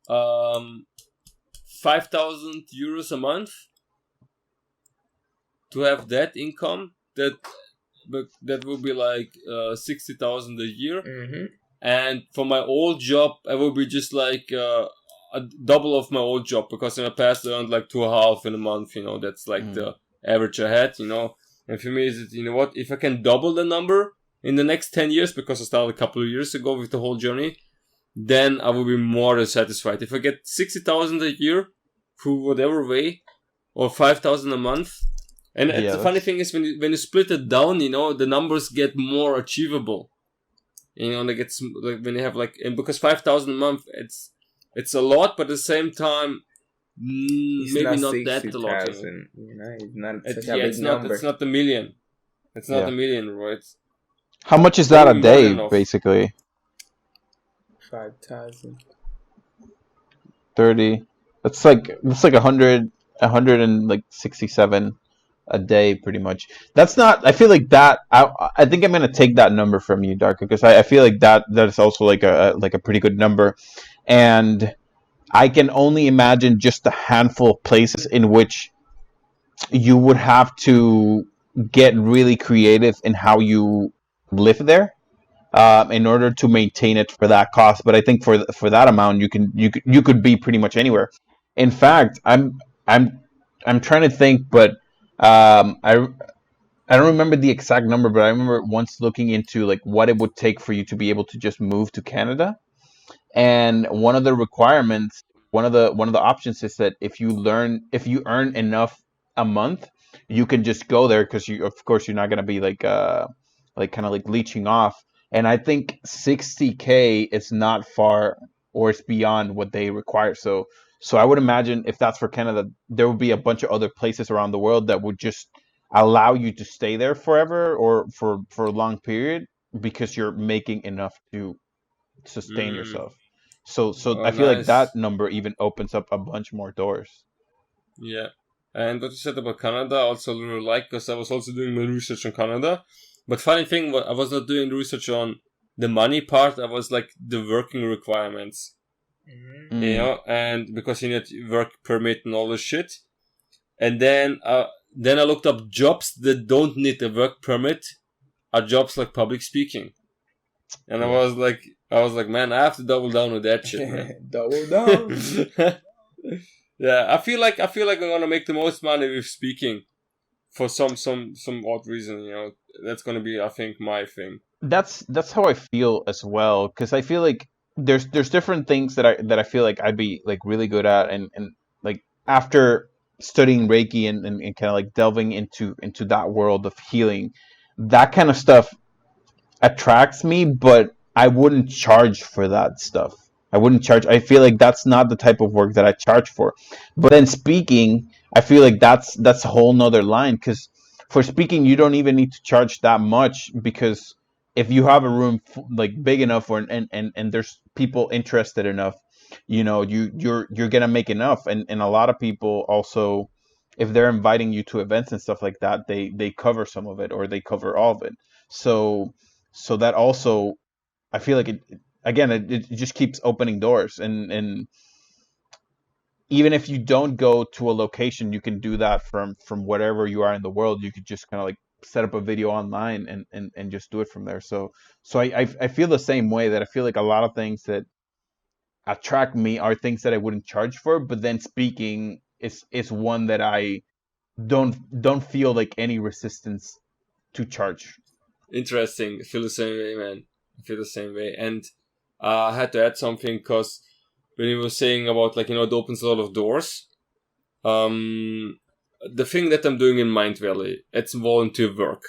€5,000 a month to have that income. That will be like 60,000 a year. Mm-hmm. And for my old job, I will be just like a double of my old job, because in the past I earned like 2.5 in a month. That's like the average I had. And for me, is it, what, if I can double the number in the next 10 years, because I started a couple of years ago with the whole journey, then I will be more than satisfied. If I get 60,000 a year through whatever way, or 5,000 a month. And the funny thing is, when you split it down, the numbers get more achievable. Like when you have like, and because 5,000 a month, it's a lot, but at the same time, maybe not that a lot. It's not such a big number. It's not the million. It's not a million, right? How much is that a day, basically? 5,000. 30. That's like 167 a day, pretty much. That's not. I feel like that. I think I'm gonna take that number from you, Darko, because I feel like that is also like a pretty good number, and I can only imagine just a handful of places in which you would have to get really creative in how you live there, in order to maintain it for that cost. But I think for that amount, you could be pretty much anywhere. In fact, I'm I'm trying to think, but I don't remember the exact number, but I remember once looking into like what it would take for you to be able to just move to Canada. And one of the requirements, one of the options is that if you earn enough a month, you can just go there because you, of course, you're not gonna be like kind of like leeching off. And I think 60K is not far or it's beyond what they require. So I would imagine if that's for Canada, there would be a bunch of other places around the world that would just allow you to stay there forever or for a long period because you're making enough to sustain Mm. yourself. So Oh, I feel like that nice. number even opens up a bunch more doors. Yeah. And what you said about Canada, I also really like because I was also doing my research on Canada. But funny thing, I was not doing research on the money part. I was like the working requirements, Mm. Mm. and because you need work permit and all this shit. And then I looked up jobs that don't need a work permit are jobs like public speaking. And Yeah. I was like, man, I have to double down on that shit, man. Double down. Yeah, I feel like I'm gonna make the most money with speaking for some odd reason. That's gonna be, I think, my thing. That's how I feel as well because I feel like there's different things that I feel like I'd be like really good at and like after studying Reiki and kind of like delving into that world of healing, that kind of stuff attracts me, but I wouldn't charge for that stuff. I wouldn't charge. I feel like that's not the type of work that I charge for. But then speaking, I feel like that's a whole nother line because for speaking, you don't even need to charge that much because if you have a room like big enough or and there's people interested enough, you're gonna make enough. And a lot of people also, if they're inviting you to events and stuff like that, they cover some of it or they cover all of it. So so that also I feel like it just keeps opening doors and even if you don't go to a location you can do that from wherever you are in the world. You could just kind of like set up a video online and just do it from there. So I feel the same way, that I feel like a lot of things that attract me are things that I wouldn't charge for, but then speaking is one that I don't feel like any resistance to charge. Interesting. I feel the same way, man. I feel the same way. And I had to add something because when you were saying about like it opens a lot of doors. Um, the thing that I'm doing in Mind Valley, it's volunteer work,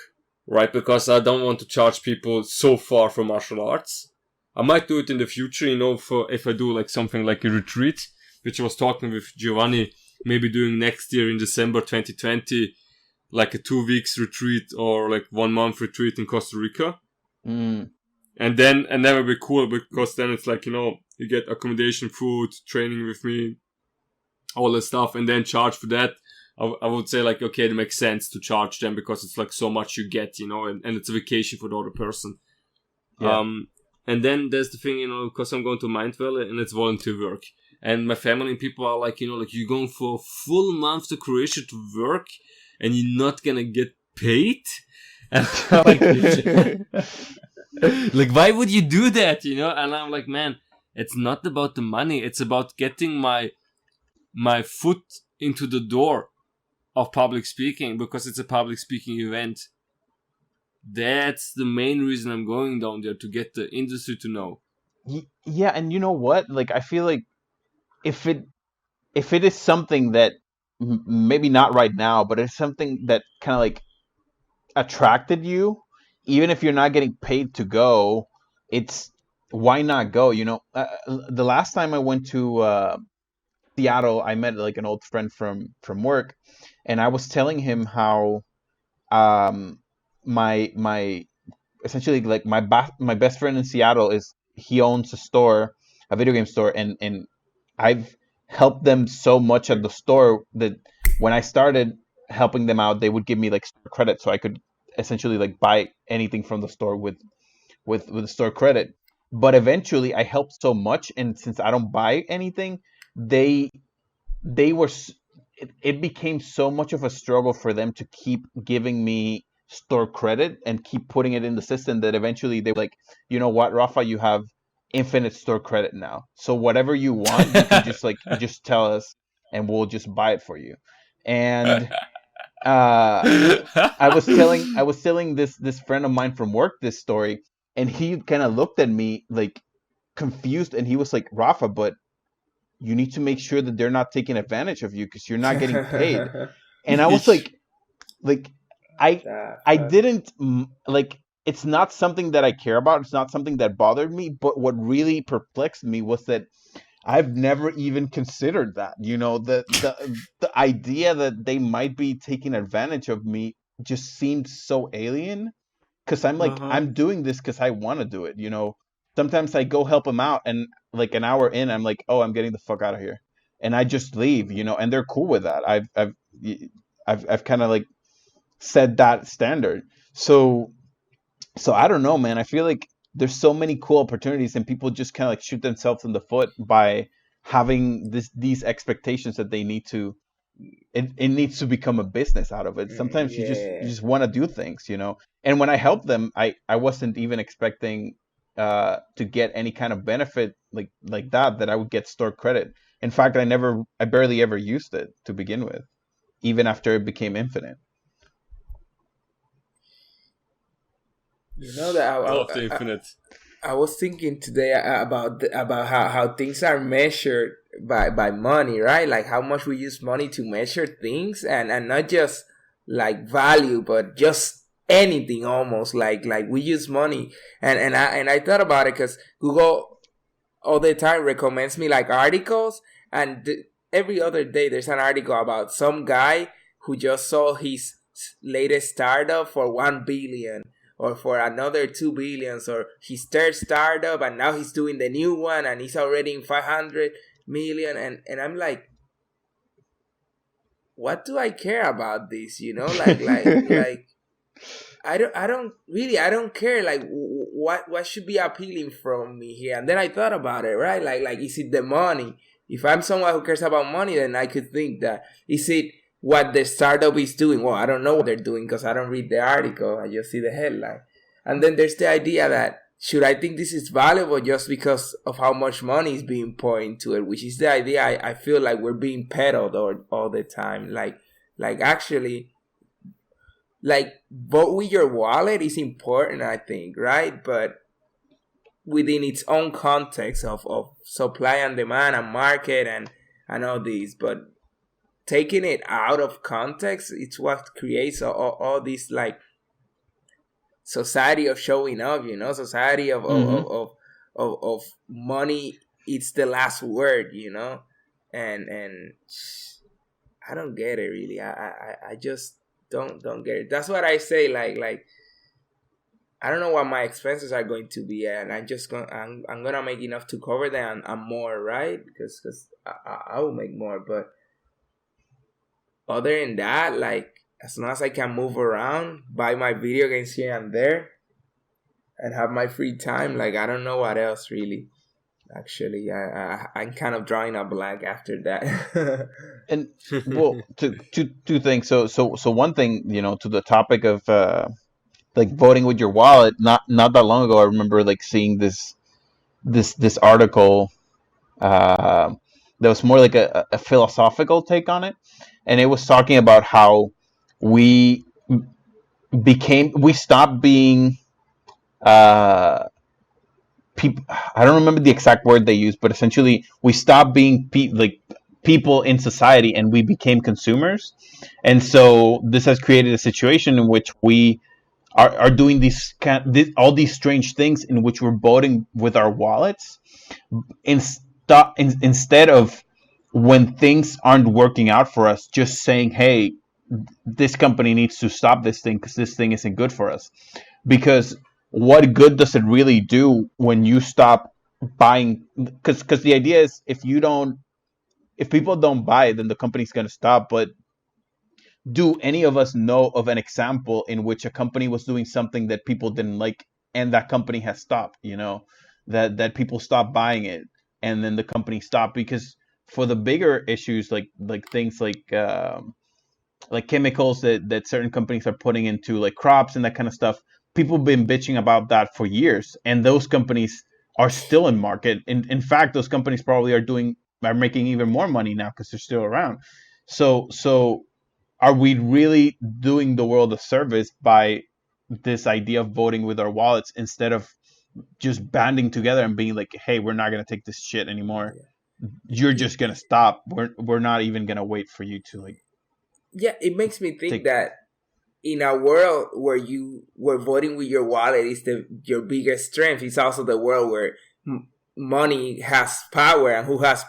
right? Because I don't want to charge people so far from martial arts. I might do it in the future, for if I do like something like a retreat, which I was talking with Giovanni, maybe doing next year in December 2020, like a 2 weeks retreat or like 1 month retreat in Costa Rica. Mm, And that would be cool because then it's like, you get accommodation, food, training with me, all that stuff, and then charge for that. I would say like, okay, it makes sense to charge them because it's like so much you get, and it's a vacation for the other person. yeah. And then there's the thing, because I'm going to Mind Valley and it's volunteer work. And my family and people are like, like you're going for a full month to Croatia to work and you're not gonna get paid? And I'm like, like, why would you do that, And I'm like, man, it's not about the money. It's about getting my foot into the door of public speaking because it's a public speaking event. That's the main reason I'm going down there, to get the industry to know. Yeah, and you know what? Like I feel like if it is something that maybe not right now, but it's something that kind of like attracted you, even if you're not getting paid to go, it's why not go? The last time I went to Seattle, I met like an old friend from work, and I was telling him how um my essentially like my best friend in Seattle is he owns a store, a video game store, and I've helped them so much at the store that when I started helping them out, they would give me like store credit so I could essentially like buy anything from the store with the store credit. But eventually I helped so much, and since I don't buy anything, they they were it became so much of a struggle for them to keep giving me store credit and keep putting it in the system that eventually they were like, you know what, Rafa, you have infinite store credit now, so whatever you want you can just tell us and we'll just buy it for you. And uh, I was telling this friend of mine from work this story, and he kind of looked at me like confused, and he was like, Rafa, but you need to make sure that they're not taking advantage of you because you're not getting paid. And I was like I I didn't like, it's not something that I care about. It's not something that bothered me. But what really perplexed me was that I've never even considered that. The idea that they might be taking advantage of me just seemed so alien. Because I'm like, Uh-huh. I'm doing this because I want to do it. Sometimes I go help them out, and like an hour in, I'm like, oh, I'm getting the fuck out of here, and I just leave. And they're cool with that. I've kind of like set that standard. So I don't know, man. I feel like there's so many cool opportunities, and people just kind of like shoot themselves in the foot by having these expectations that they need to. It needs to become a business out of it. Sometimes you just want to do things. And when I helped them, I wasn't even expecting to get any kind of benefit like that I would get store credit. In fact, I barely ever used it to begin with, even after it became infinite. You know that I love the infinite. I was thinking today about how things are measured by money, right? Like how much we use money to measure things, and not just like value, but just anything almost. Like we use money, and I thought about it because Google all the time recommends me like articles, and every other day there's an article about some guy who just sold his latest startup for 1 billion, or for another 2 billions, or his third startup, and now he's doing the new one and he's already in 500 million. And I'm like, what do I care about this? Like I don't care. Like what should be appealing from me here? And then I thought about it, right? Like is it the money? If I'm someone who cares about money, then I could think that, is it what the startup is doing? Well, I don't know what they're doing because I don't read the article. I just see the headline. And then there's the idea that, should I think this is valuable just because of how much money is being poured into it? Which is the idea I feel like we're being peddled all the time. Like actually, like vote with your wallet is important, I think, right? But within its own context of supply and demand and market and all these. But taking it out of context, it's what creates all this like society of showing up, society Hmm. of money. It's the last word, and I don't get it really. I just don't get it. That's what I say. Like I don't know what my expenses are going to be, and I'm gonna make enough to cover them and more, right? Because I will make more, but other than that, like as long as I can move around, buy my video games here and there, and have my free time, like I don't know what else really. Actually, I'm kind of drawing a blank after that. And well, two things. So one thing, to the topic of like voting with your wallet. Not that long ago, I remember like seeing this article uh, that was more like a philosophical take on it, and it was talking about how we we stopped being uh, people. I don't remember the exact word they used, but essentially we stopped being like people in society, and we became consumers. And so this has created a situation in which we are doing all these strange things in which we're voting with our wallets instead of, when things aren't working out for us, just saying, hey, this company needs to stop this thing because this thing isn't good for us. Because what good does it really do when you stop buying? Because the idea is, if people don't buy, then the company's going to stop. But do any of us know of an example in which a company was doing something that people didn't like, and that company has stopped? That people stopped buying it, and then the company stopped? Because for the bigger issues, like things like chemicals that certain companies are putting into like crops and that kind of stuff, people have been bitching about that for years, and those companies are still in market. In fact, those companies probably are making even more money now because they're still around. So are we really doing the world a service by this idea of voting with our wallets instead of just banding together and being like, hey, we're not going to take this shit anymore. You're just going to stop. We're not even going to wait for you to like. Yeah, it makes me think that in a world where voting with your wallet is your biggest strength, it's also the world where money has power, and who has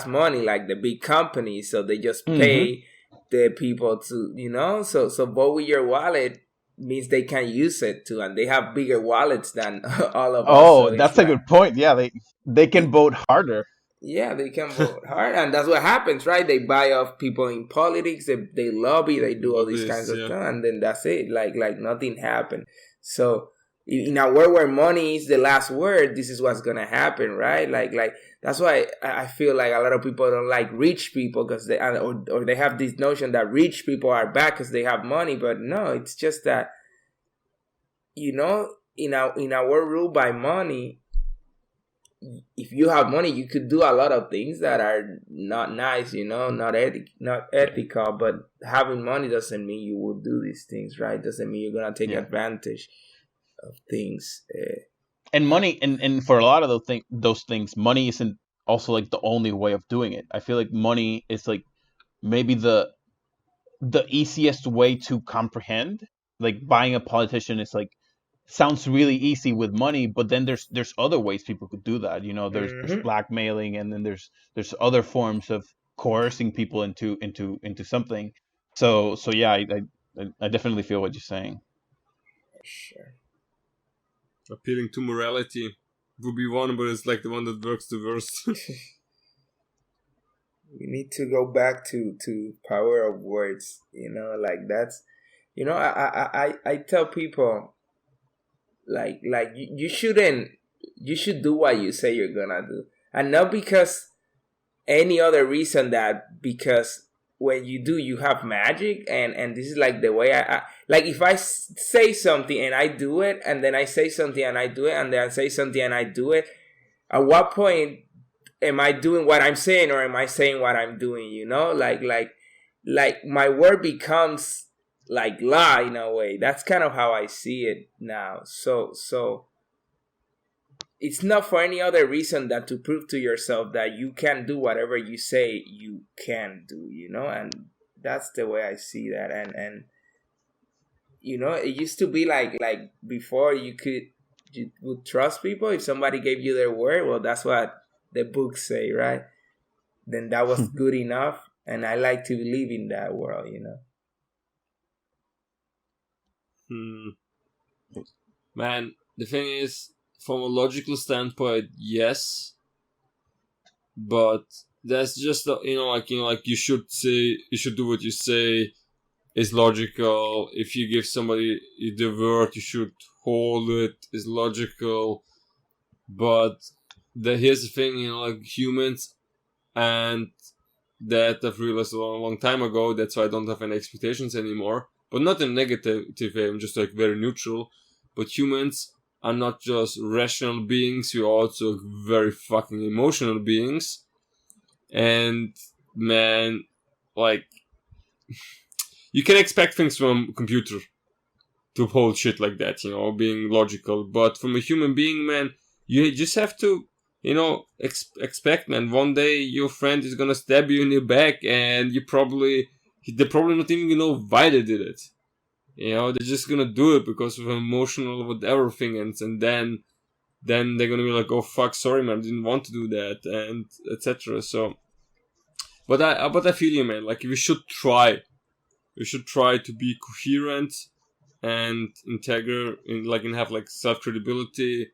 money, like the big companies, so they just pay the people to, so vote with your wallet means they can use it too, and they have bigger wallets than all of us. Oh, so that's a good point. Yeah, they can vote harder. Yeah, they can vote hard, and that's what happens, right? They buy off people in politics, they lobby, they do all these kinds of stuff, and then that's it. Like nothing happened. So in a world where money is the last word, this is what's gonna happen, right? Like that's why I feel like a lot of people don't like rich people because or they have this notion that rich people are bad because they have money, but no, it's just that in a world ruled by money, if you have money, you could do a lot of things that are not nice, not ethical. But having money doesn't mean you will do these things, right? Doesn't mean you're gonna take advantage of things. And money, and for a lot of those things, money isn't also like the only way of doing it. I feel like money is like maybe the easiest way to comprehend. Like buying a politician is like sounds really easy with money, but then there's other ways people could do that. There's blackmailing, and then there's other forms of coercing people into something. So yeah, I definitely feel what you're saying. Sure. Appealing to morality would be one, but it's like the one that works the worst. We need to go back to power of words. Like that's, I tell people, like you should do what you say you're gonna do, and not because any other reason, that because when you do, you have magic, and this is like the way I like, if I say something and I do it, and then I say something and I do it, and then I say something and I do it, at what point am I doing what I'm saying, or am I saying what I'm doing? Like my word becomes like law in a way. That's kind of how I see it now. So it's not for any other reason than to prove to yourself that you can do whatever you say you can do, and that's the way I see that. And it used to be like before, you would trust people if somebody gave you their word. Well, that's what the books say, right? Then that was good enough, and I like to live in that world. Man, the thing is, from a logical standpoint, yes, but that's just like you should do what you say is logical. If you give somebody the word, you should hold it, is logical. But here's the thing, like humans, and that I've realized a long time ago. That's why I don't have any expectations anymore. But not in a negative way. I'm just like very neutral. But humans are not just rational beings. We're also very fucking emotional beings. And man, like you can expect things from a computer to hold shit like that, being logical. But from a human being, man, you just have to, expect, man. One day your friend is gonna stab you in your back, and they're probably not even gonna know why they did it. They're just gonna do it because of emotional whatever thing, and then they're gonna be like, oh fuck, sorry man, I didn't want to do that, and etc. So, but I feel you, man. Like we should try to be coherent and integral, and have like self credibility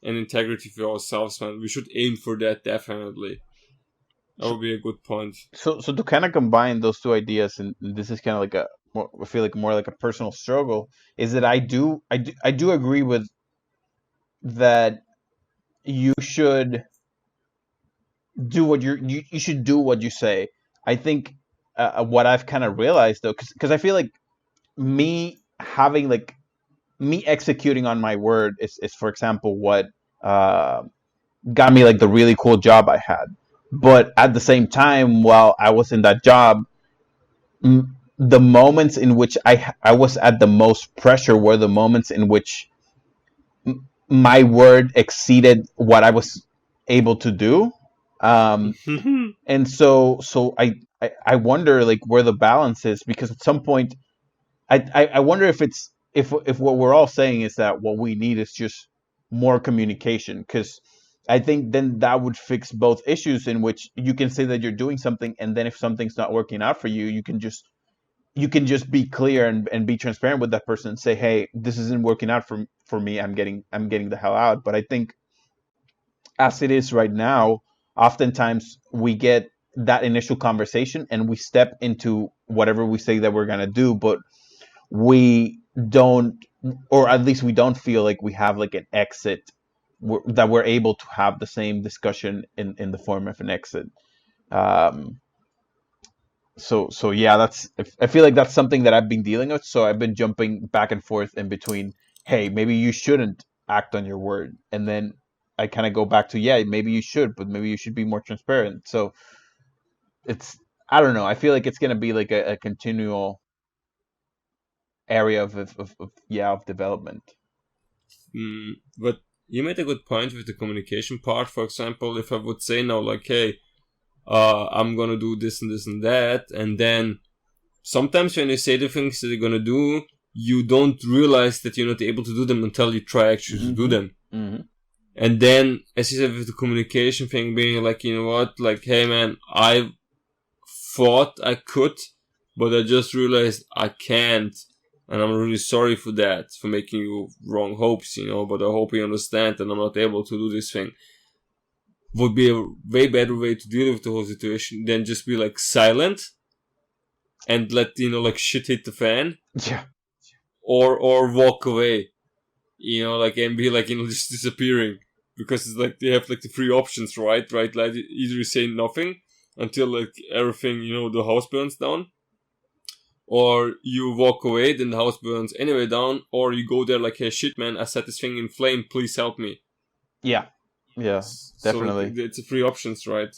and integrity for ourselves, man. We should aim for that, definitely. That would be a good point. So to kind of combine those two ideas, and this is kind of like I feel like more like a personal struggle, is that I do agree with that. You should do what you should do what you say. I think what I've kind of realized though, because I feel like me executing on my word is for example what got me like the really cool job I had. But at the same time, while I was in that job, the moments in which I was at the most pressure were the moments in which my word exceeded what I was able to do. And so I wonder like where the balance is, because at some point I wonder if it's if what we're all saying is that what we need is just more communication, because I think then that would fix both issues, in which you can say that you're doing something, and then if something's not working out for you, you can just be clear and be transparent with that person and say, hey, this isn't working out for me. I'm getting the hell out. But I think as it is right now, oftentimes we get that initial conversation and we step into whatever we say that we're gonna do, but we don't, or at least we don't feel like we have like an exit, that we're able to have the same discussion in the form of an exit. Um, so yeah, I feel like that's something that I've been dealing with. So I've been jumping back and forth in between, hey, maybe you shouldn't act on your word, and then I kind of go back to, yeah, maybe you should, but maybe you should be more transparent. So it's, I don't know. I feel like it's gonna be like a continual area of development. But you made a good point with the communication part. For example, if I would say now, like, hey, I'm gonna do this and this and that, and then sometimes when you say the things that you're gonna do, you don't realize that you're not able to do them until you try actually to do them. Mm-hmm. And then, as you said, with the communication thing being like, you know what, like, hey man, I thought I could, but I just realized I can't. And I'm really sorry for that, for making you wrong hopes, but I hope you understand that I'm not able to do this thing. Would be a way better way to deal with the whole situation than just be like silent and let, like shit hit the fan. Yeah. Or walk away, like, and be like, just disappearing. Because it's like they have like the three options, right? Like either you say nothing until like everything, the house burns down. Or you walk away, then the house burns anyway down. Or you go there like, hey, shit, man, I set this thing in flame. Please help me. Yeah, definitely. So it's three options, right?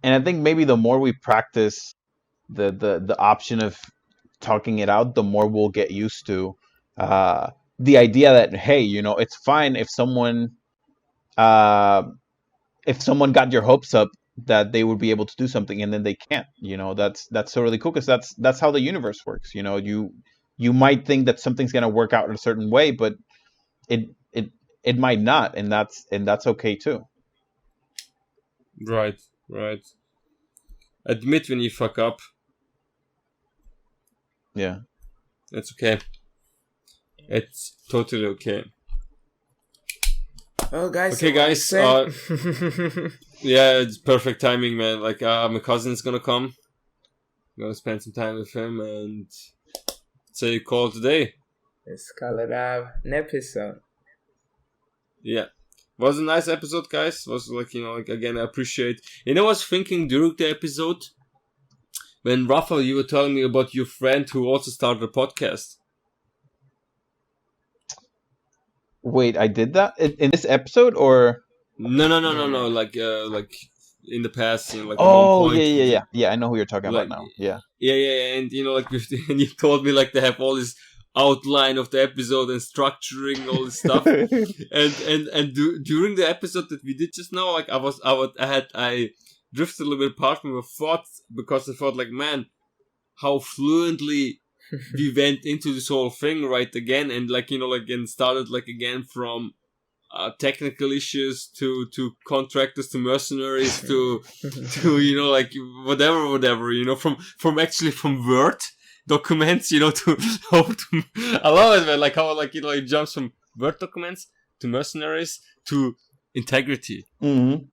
And I think maybe the more we practice the option of talking it out, the more we'll get used to the idea that, hey, it's fine if someone got your hopes up that they would be able to do something and then they can't. That's totally cool, because that's how the universe works. You might think that something's gonna work out in a certain way, but it might not, and that's okay too. Right. Admit when you fuck up. Yeah. It's okay. It's totally okay. Oh, guys. Okay, guys. Yeah, it's perfect timing, man. Like, my cousin's gonna come. I'm gonna spend some time with him and say call today. Let's call it an episode. Yeah. Was a nice episode, guys. Was like, again, I appreciate. I was thinking during the episode, when Rafa, you were telling me about your friend who also started a podcast. Wait, I did that in this episode, or No. Like in the past, like. Oh, yeah. I know who you're talking like, about now. Yeah. Yeah, and like, and you told me like they have all this outline of the episode and structuring all this stuff, and during the episode that we did just now, like I drifted a little bit apart from my thoughts, because I thought like, man, how fluently we went into this whole thing right again, and like, and started like again from technical issues to contractors to mercenaries to like whatever from Word documents to how to, I love it, man, like how like it jumps from Word documents to mercenaries to integrity. Mm-hmm.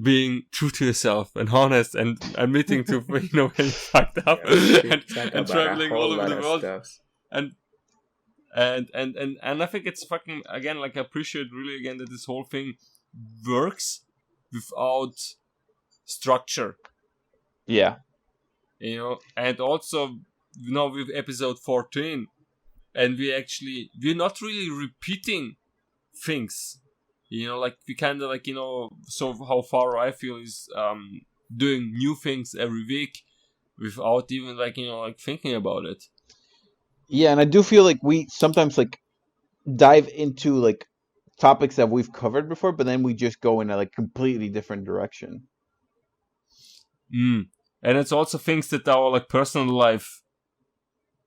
Being true to yourself and honest and admitting to when you fucked up, and traveling all over the world and I think it's fucking, again, like, I appreciate really again that this whole thing works without structure. Yeah. And also with episode 14, and we're not really repeating things. Like we kind of like, so how far I feel is doing new things every week, without even thinking about it. Yeah, and I do feel like we sometimes dive into topics that we've covered before, but then we just go in a completely different direction. And it's also things that our personal life,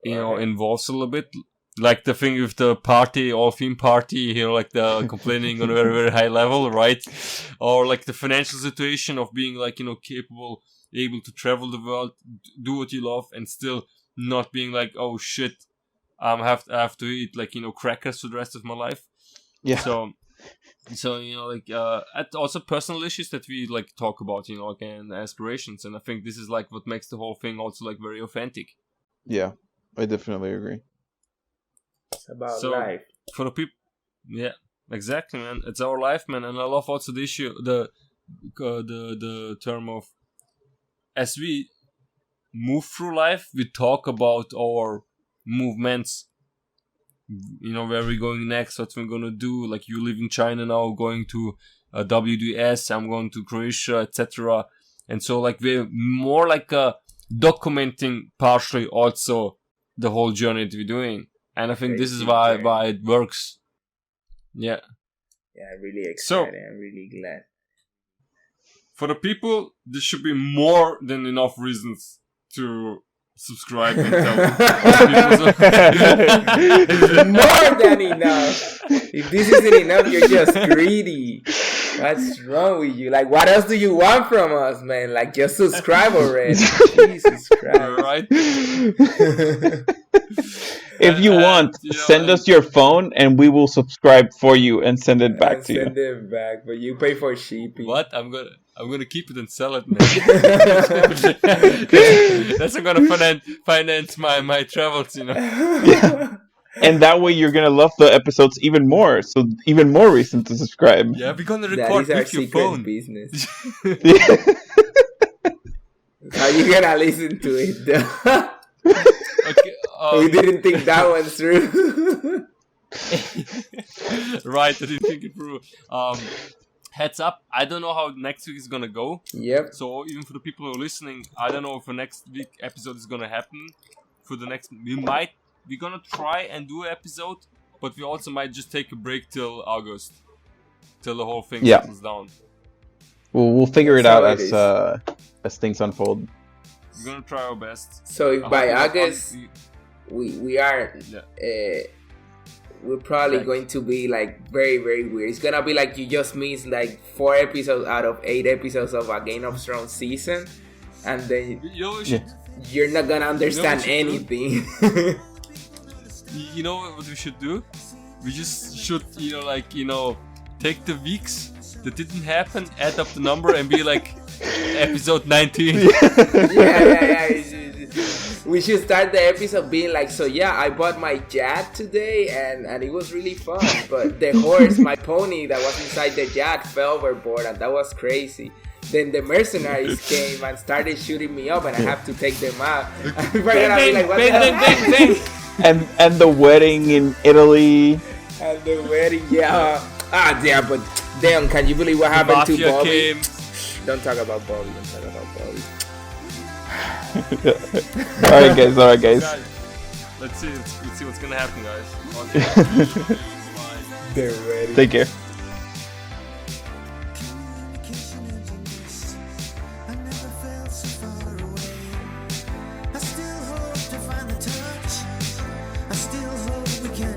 involves a little bit. Like the thing with the party, all theme party, the complaining on a very, very high level, right? Or the financial situation of being capable, able to travel the world, do what you love, and still not being oh shit, I have to eat crackers for the rest of my life. Yeah. So also personal issues that we talk about, and aspirations, and I think this is what makes the whole thing also very authentic. Yeah, I definitely agree. It's about life. For the people, yeah, exactly, man. It's our life, man, and I love also the issue, the term of, as we move through life, we talk about our movements. Where we're going next, what we're gonna do. You live in China now, going to WDS. I'm going to Croatia, etc. And so we're more documenting partially also the whole journey that we're doing. And I think this is why it works. Yeah. Yeah, I'm really excited. I'm really glad. For the people, there should be more than enough reasons to subscribe and tell more than enough. If this isn't enough, you're just greedy. What's wrong with you? What else do you want from us, man? Just subscribe already. Jesus Christ. Right? If you want, send us your phone and we will subscribe for you and send it back to you. Send it back, but you pay for shipping. What? I'm gonna keep it and sell it, man. That's gonna finance my travels, Yeah. And that way you're gonna love the episodes even more. So even more reason to subscribe. Yeah, we're gonna record with your phone. Business. How you gonna listen to it though? Okay, we didn't think that one through. Right, I didn't think it through. Heads up, I don't know how next week is gonna go. Yep. So even for the people who are listening, I don't know if the next week episode is gonna happen. We're gonna try and do an episode, but we also might just take a break till August, till the whole thing settles down. We'll figure it out as things unfold. We're gonna try our best. So if by August we are, we're probably going to be very, very weird. It's gonna be you just missed 4 episodes out of 8 episodes of a Game of Thrones season, and then you're not gonna understand anything. You know what we should do? We just should take the weeks that didn't happen, add up the number, and be episode 19. Yeah. We should start the episode being I bought my yacht today and it was really fun, but the horse, my pony that was inside the yacht fell overboard and that was crazy. Then the mercenaries came and started shooting me up and I have to take them out. And the wedding in Italy. And the wedding, yeah. But damn, can you believe what happened to Bobby? Came. Don't talk about Bobby. Alright guys. Let's see what's gonna happen, guys. They're ready. Take care. We can